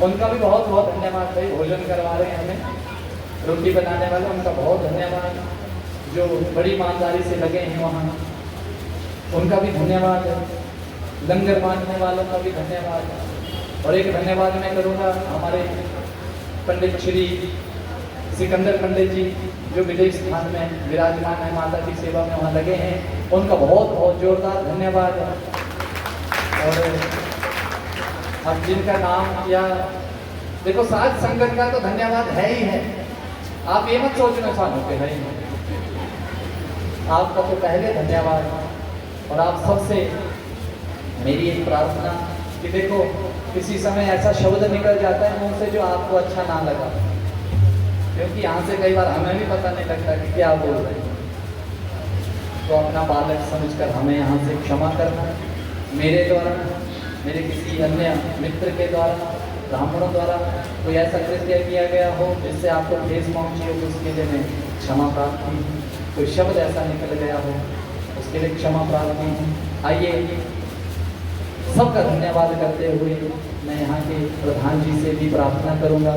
उनका भी बहुत बहुत धन्यवाद। भाई भोजन करवा रहे हैं हमें, रोटी बनाने वाले, उनका बहुत धन्यवाद। जो बड़ी ईमानदारी से लगे हैं वहाँ, उनका भी धन्यवाद। लंगर बांटने वालों का भी धन्यवाद। और एक धन्यवाद मैं करूँगा हमारे पंडित श्री सिकंदर पंडित जी, जो विदेश स्थान में विराजमान है, माता की सेवा में वहाँ लगे हैं, उनका बहुत बहुत जोरदार धन्यवाद। और अब जिनका नाम या देखो साथ संगत का तो धन्यवाद है ही है, आप ये मत सोचना चाहो कि नहीं, आपका तो पहले धन्यवाद। और आप सबसे मेरी एक प्रार्थना कि देखो किसी समय ऐसा शब्द निकल जाता है मुंह से जो आपको अच्छा ना लगा, क्योंकि यहाँ से कई बार हमें भी पता नहीं लगता कि क्या बोल रहे हैं, तो अपना बालक समझकर हमें यहाँ से क्षमा करना। मेरे द्वारा, मेरे किसी अन्य मित्र के द्वारा, ब्राह्मणों द्वारा कोई ऐसा कृत्य किया गया हो जिससे आपको ठेस पहुँची हो, तो उसके लिए मैं क्षमा प्रार्थी। कोई शब्द ऐसा निकल गया हो उसके लिए क्षमा प्रार्थी। आइए सबका धन्यवाद करते हुए मैं यहाँ के प्रधान जी से भी प्रार्थना करूँगा,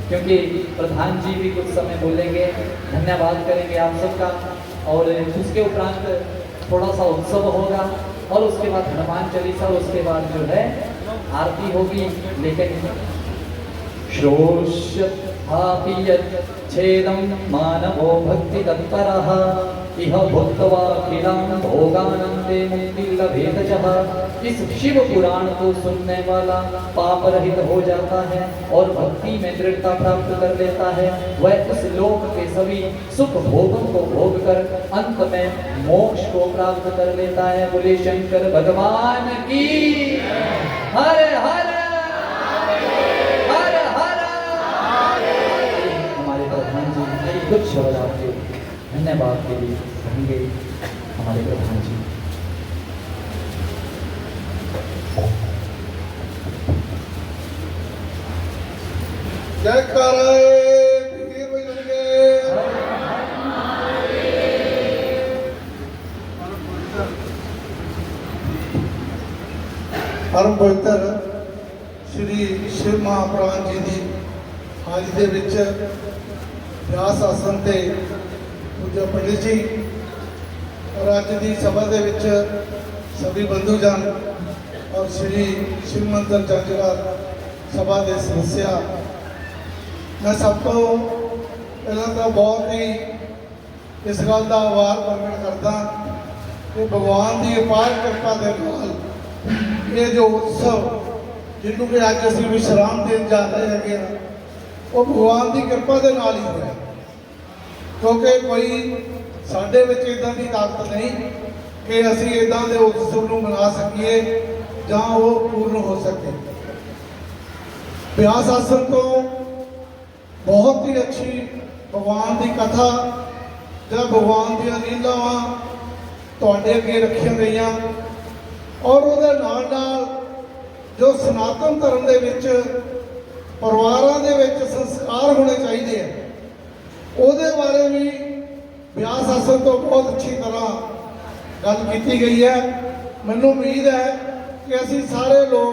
क्योंकि प्रधान जी भी कुछ समय बोलेंगे, धन्यवाद करेंगे आप सबका। और उसके उपरांत थोड़ा सा उत्सव होगा और उसके बाद हनुमान चालीसा, उसके बाद जो है आरती होगी। लेकिन छेदं मानवो भक्ति तत्परः इह भुक्त्वा अखिलां भोगानंदे मुक्ति लभेत जह। इस शिव पुराण को सुनने वाला पाप रहित हो जाता है और भक्ति में दृढ़ता प्राप्त कर लेता है। वह उस लोक के सभी सुख भोगों को भोग कर अंत में मोक्ष को प्राप्त कर लेता है। बोले शंकर भगवान की हर हर हर हर। हमारे प्रधान जी कुछ शब्द आपके धन्यवाद के लिए कहेंगे। हमारे प्रधान जी परम पवित्र श्री शिव महापुराण जी ਦੀ ਹਾਜ਼ਰੀ ਦੇ ਵਿੱਚ ਵਿਆਸ ਆਸਣ ਤੇ ਪੂਜਾ ਪੰਡਿਤ ਜੀ ਔਰ ਅੱਜ ਦੀ ਸਭਾ ਦੇ ਵਿੱਚ सभी बंधुजन और श्री शिव मंदिर जंजगार सभा के सदस्य मैं सब तो पहला तो बहुत ही इस गल का आभार प्रगट करता कि भगवान की अपार कृपा के नाल ये जो उत्सव जिन्हों कि अज असीं विश्राम देन जा रहे हैं वो भगवान की कृपा के नाल ही होया, क्योंकि कोई साडे विच इदां दी ताकत नहीं कि असीं इदां दे उत्सव नूं मना सकीए जां वो पूर्ण हो सके। ब्यास आसन तो बहुत ही अच्छी भगवान की कथा या भगवान दी लीलावां तुहाडे अगे रखियां गईयां और उहदे नाल नाल जो सनातन धर्म दे विच परिवारां दे विच संस्कार होने चाहिए ਉਹਦੇ बारे भी ब्यास आसन तो बहुत अच्छी तरह गल की गई है। मैनूं उम्मीद है कि असीं सारे लोग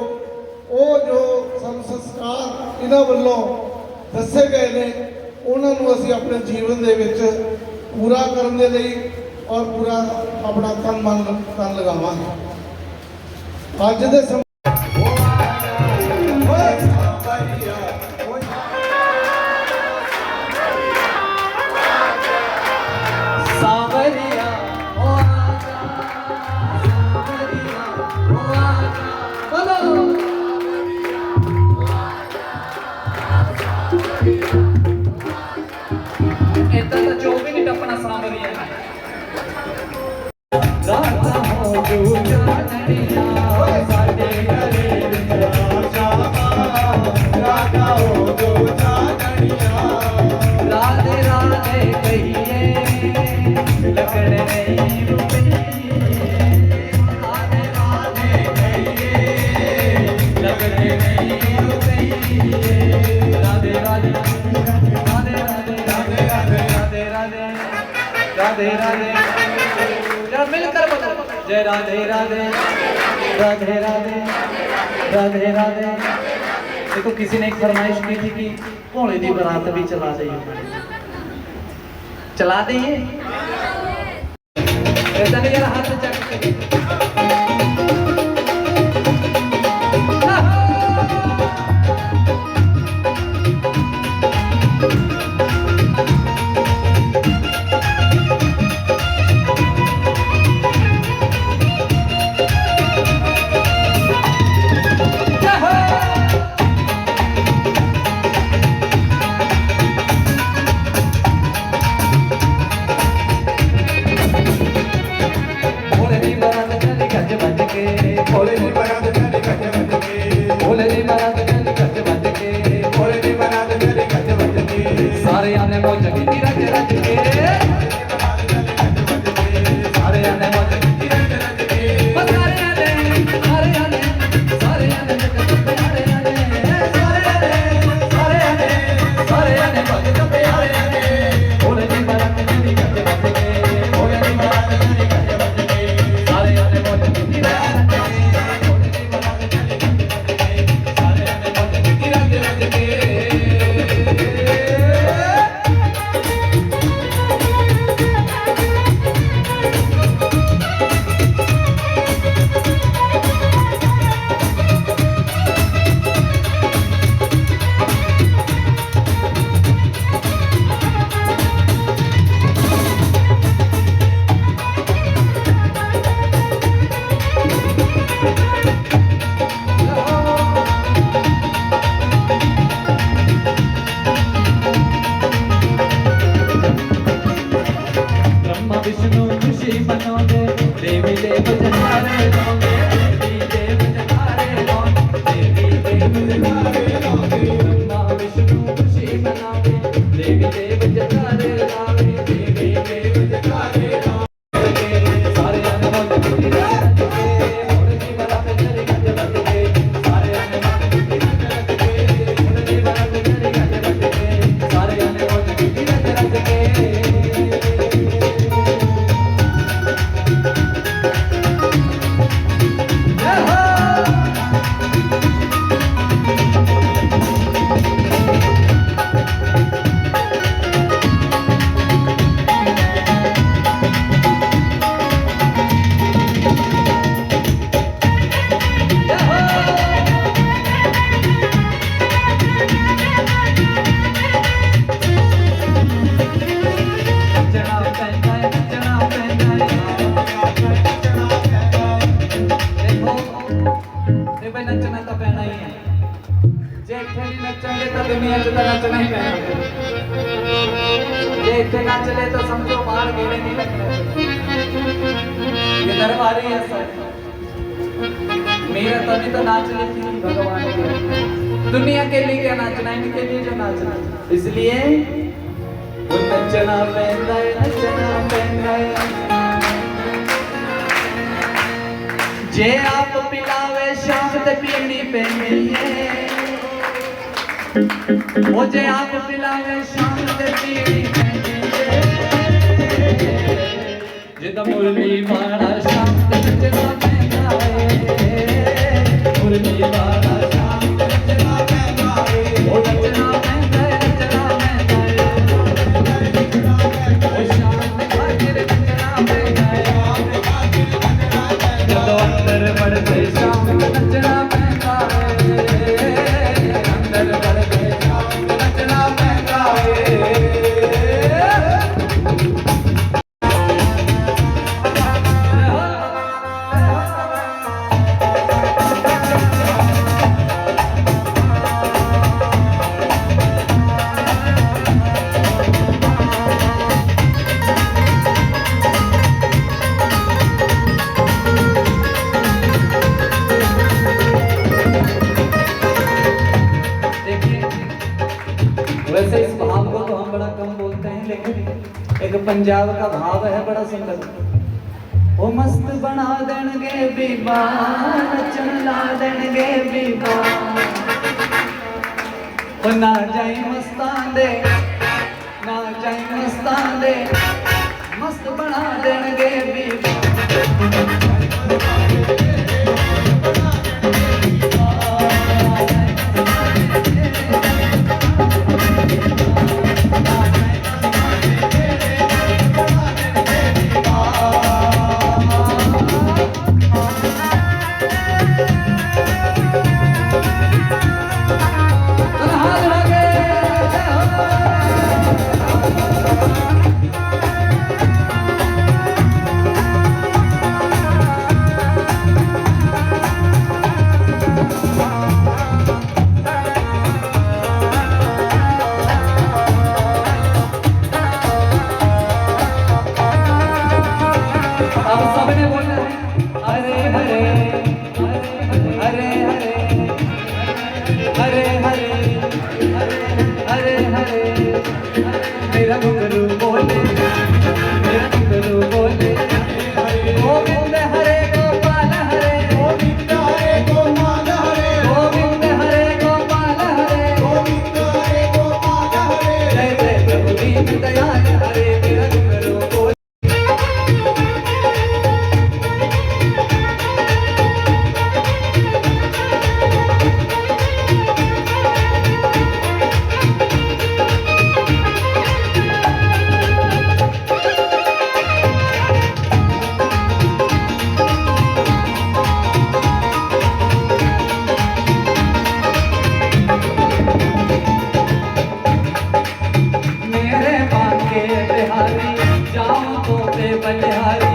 वो जो संस्कार इन्हां वल्लों दसे गए ने उन्होंने असीं अपने जीवन दे विच पूरा करने दे लई और पूरा अपना तन मन तन लगावांगे। अज दे राधे राधे जरा मिलकर बोलो जय राधे राधे राधे राधे राधे राधे। देखो किसी ने एक फरमाइश की थी कि भोले की बारात भी चला देंगे, चला देंगे ऐसा नहीं यार हाथ चक के सारे आने मौज की रज रज के सारे आने मौज की रज रज के सारे आने सारे आने सारे आने सारे आने सारे आने सारे आने मौज के प्यारे आने भोले की बारात चली गज बज के भोले की बारात चली गज बज के सारे आने मौज की रज रज के भोले की बारात चली गज बज के सारे आने मौज की रज रज के तो दुनिया च तो नचना ही पैना जे इतने ना चले तो समझो बाहर गेड़े नहीं लगने ये दरबारी है सब मेरा तभी तो नाच लेती थी भगवान के दुनिया के लिए क्या नाचना इनके लिए जो नाचना इसलिए वो नचना पैंदा जे आप पिलावे शाम ते पीनी पैनी है वो जे आप पिलावे शाम ते पीनी पैनी है जिद मुरली वाला शाम ते नचना पैंदा है मुरली वाला शाम ते नचना पैंदा है वो नचना पैंदा वो शाम ते खातिर नचना पैंदा जब अंदर बढ़ते शाम ते नचना पैंदा है अंदर बढ़ते शाम ते नचना पैंदा है वैसे इस भाव को तो हम बड़ा कम बोलते हैं लेकिन एक पंजाब का भाव है बड़ा सुंदर वो मस्त बना देंगे बीबा नचन ला देंगे बीबा वो ना जाए मस्तान दे मस्त बना देंगे बीबा अब सबने बोलना है हरे हरे हरे हरे हरे हरे हरे मेरा गुरु बोले गोविंद हरे गोपाल हरे गोविंद हरे गोपाल हरे गोविंद हरे गोपाल हरे गोविंद हरे गोपाल हरे जय जय प्रभु दीन दयाल हरे मेरा गुरु बोले बलिहारी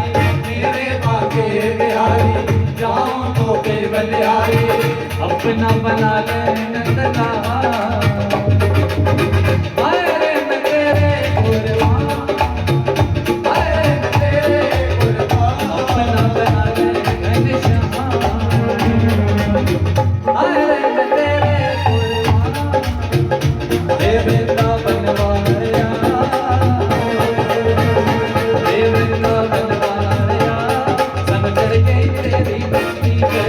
मेरे बाके बिहारी जाऊं तो पे बलिहारी अपना बना ले नंदना अरे मैं तेरे कुर्बान अरे मैं तेरे कुर्बान अपना बना ले घनश्याम अरे मैं तेरे कुर्बान हे वृंदावन वालिया तेरी भक्ति के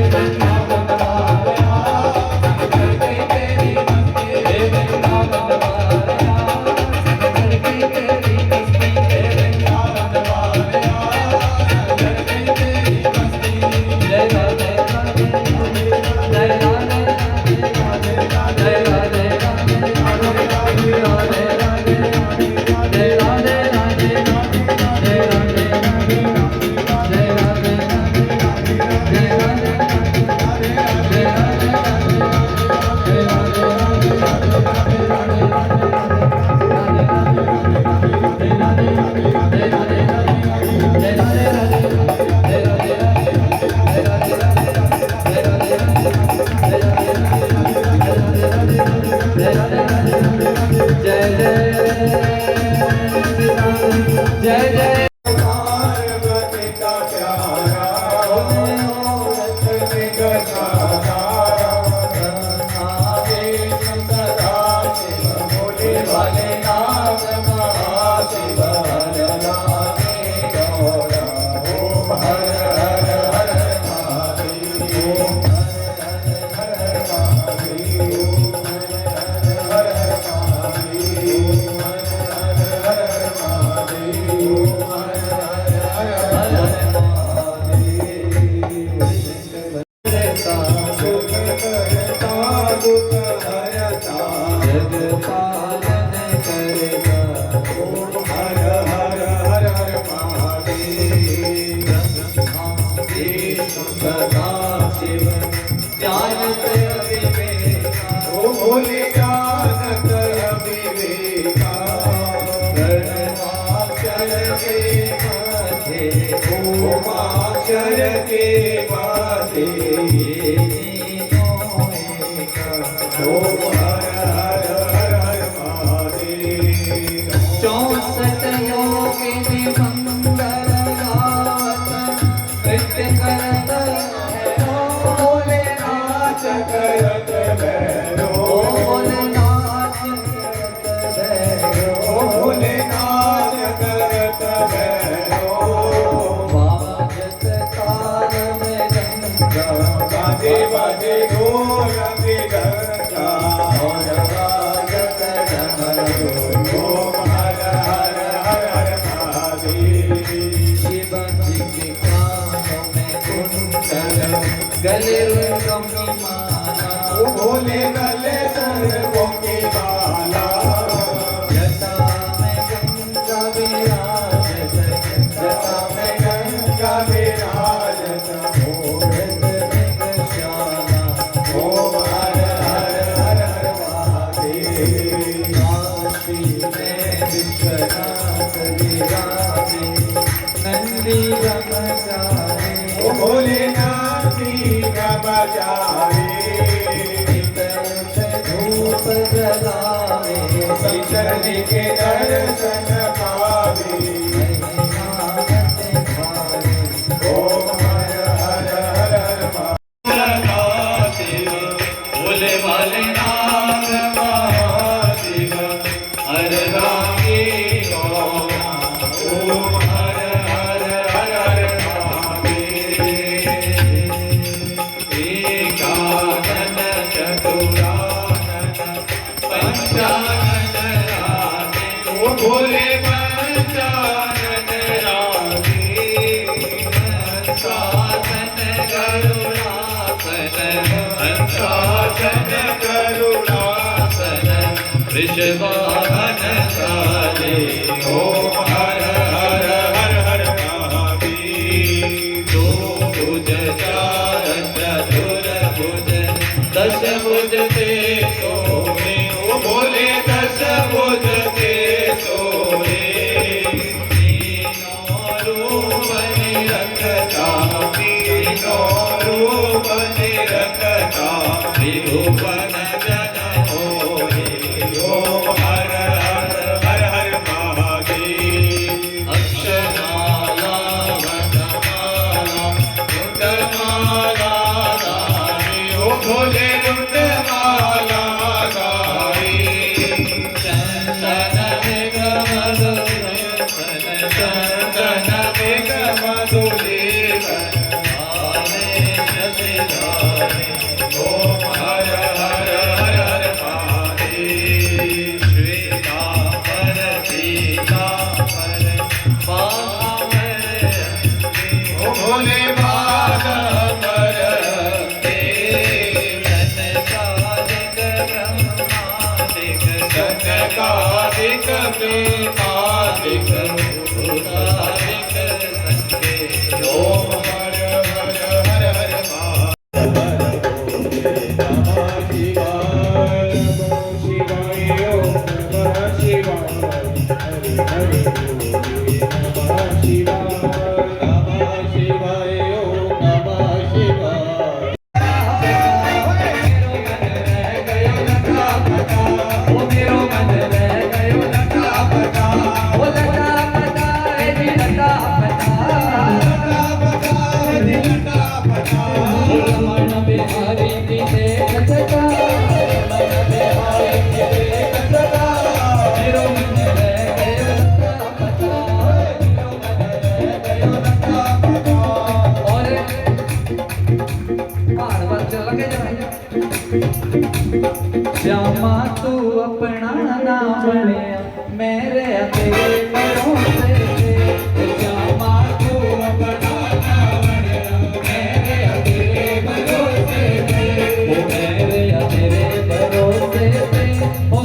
जग पालन करता ओम हर हर हर हर महादेव ब्रह्मा विष्णु सदा शिव जानत अविवेका ओ भोले जानत अविवेका प्रणवाक्षर के माथे ओमाक्षर के माथे ये तीनों एका ओम हर हर हर हर महादेव 64 योगिनी मंगल गावत नृत्य करत भैरो भोलेनाथ करत भैरो ओ भोलेनाथ करत भैरो भोलेनाथ करत भैरो बाजत ताल में गंगा बाजे बाजे ढोल मृदंगा और बाजत डमरू ओम हर हर हर हर महादेव शिव जी के कानों में कुंडल गले रुंगों की माला ओ भोले गले सर्वों की माला जटा में गंगा विराजत जटा में गंगा विराजत ओढ़त मेघश्यामा ओम हर हर हर हर महादेव काशी में विश्वनाथ विराजे नंदी ब्रह्मचारी ओ भोलेनाथ की बजाए धूप जलावे शंकर जी के दर्शन पावे महिमानत भावे ओम हर हर हर हर महादेव भोले वाले नाथ महादेव हर रामे ओम हर हर हर हर महादेव एकानन चतुरानन पंचानन राधे ओ भोले पंचानन राधे शासन करुणासन शासन करुणासन ऋषवाहन काले ओम हर हर हर हर महादेव दो भुज चार चतुर भुज दश भुज ते सोहे ओ भोले दश भुज के सोहे तीनों रूप निरखता तीनों रूप निरखता त्रिभुवन जन होए ओम हर हर हर हर महादेव अक्षरमाला वनमाला मुंडमाला धारी ओ भोले रुद्रमाला गाई चंदन मेघमधुलेवन चंदन मेघ मधुलेवन आवेश सिधारे ओम हर हर हर हर महादेव श्वेतांबर पीतांबर बाहांबर ओ भोले बागंबर ते सनकादिक ब्रह्मादिक कनकादिक प्रेमादिक भूतादिक संके ओम हर हर हर हर महादेव नमः शिवाय ओम नमः शिवाय हरि हरि बोले नमः शिवाय नमः शिवाय ओम नमः शिवाय मेरो मन रह गयो लटा पटा ओ लटा पटा रे लटा पटा मन बिहारी की देख सका मन बिहारी की देख सका मेरो मन रह गयो लटा पटा मेरो मन रह गयो लटा पटा और पहाड़ पर चल लगे जा श्यामा तू अपना ना बनिया मेरे तेरे भरोसे पे श्यामा तू अपना ना बनिया मेरे तेरे भरोसे पे ओ मेरे तेरे भरोसे पे ओ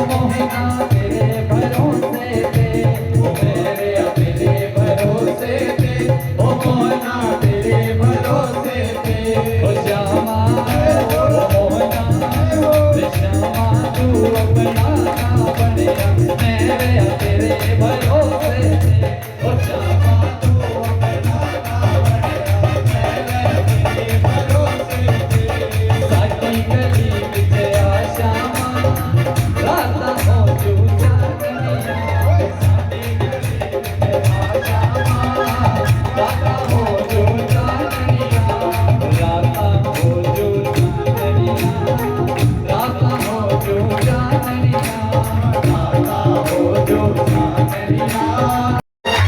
दाता हो जो सावरिया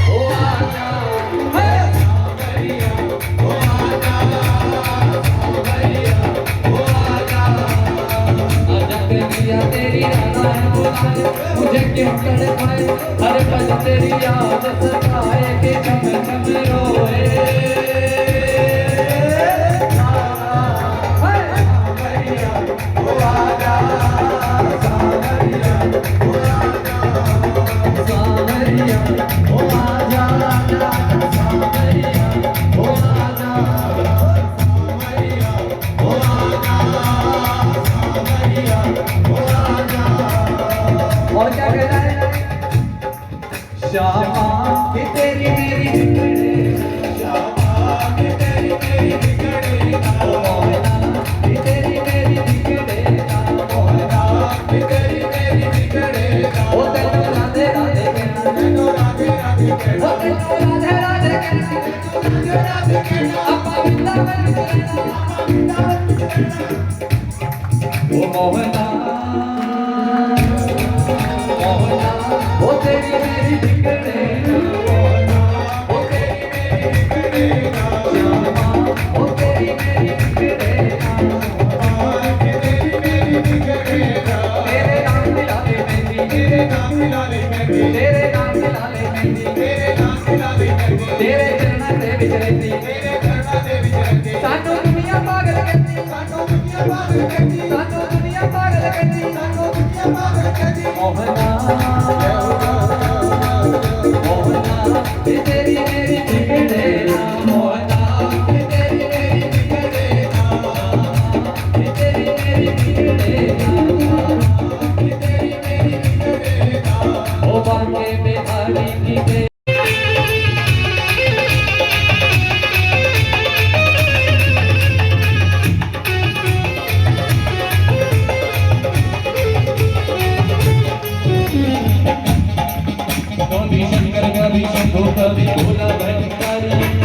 ओ आजा हे सावरिया ओ आजा सावरिया ओ आजा आजा तेरिया तेरी राधा है बुलाए मुझे क्यों तड़पाए हर पल तेरी याद सताए कि जब जब रोए और क्या कह रहा है श्यामा कि तेरी मेरी बिगड़े श्यामा कि तेरी मेरी बिगड़े मोहना कि तेरी मेरी बिगड़े मोहना कि तेरी मेरी बिगड़े ओ तेनो राधे राधे कहना तेनो राधे राधे कहना ओ तेनो राधे राधे कहना तेनो राधे राधे कहना अपा वृंदावन कहना ओ मोहना मोहना ओ तेरी मेरी बिगड़े मोहना ओ तेरी मेरी बिगड़े श्यामा ओ तेरी मेरी बिगड़े तेरी मेरी बिगड़े तेरे नाम मिला ले मेहंदी तेरे नाम मिला ले मेहंदी तेरे नाम मिला ले मेहंदी तेरे नाम मिला ले मेहंदी तेरे चरणों से विचरती तेरे चरणों से विचरती सानू दुनिया पागल कहती सानू दुनिया पागल कहती सानू दुनिया पागल कहती सानू दुनिया पागल कहती मोहना मोहना ये तेरी मेरी बिगड़े मोहना ये तेरी मेरी बिगड़े ये तेरी मेरी बिगड़े ये तेरी मेरी बिगड़े ओ बांके बिहारी की कवि शंकर कवि शंभु कवि भोला भंडारी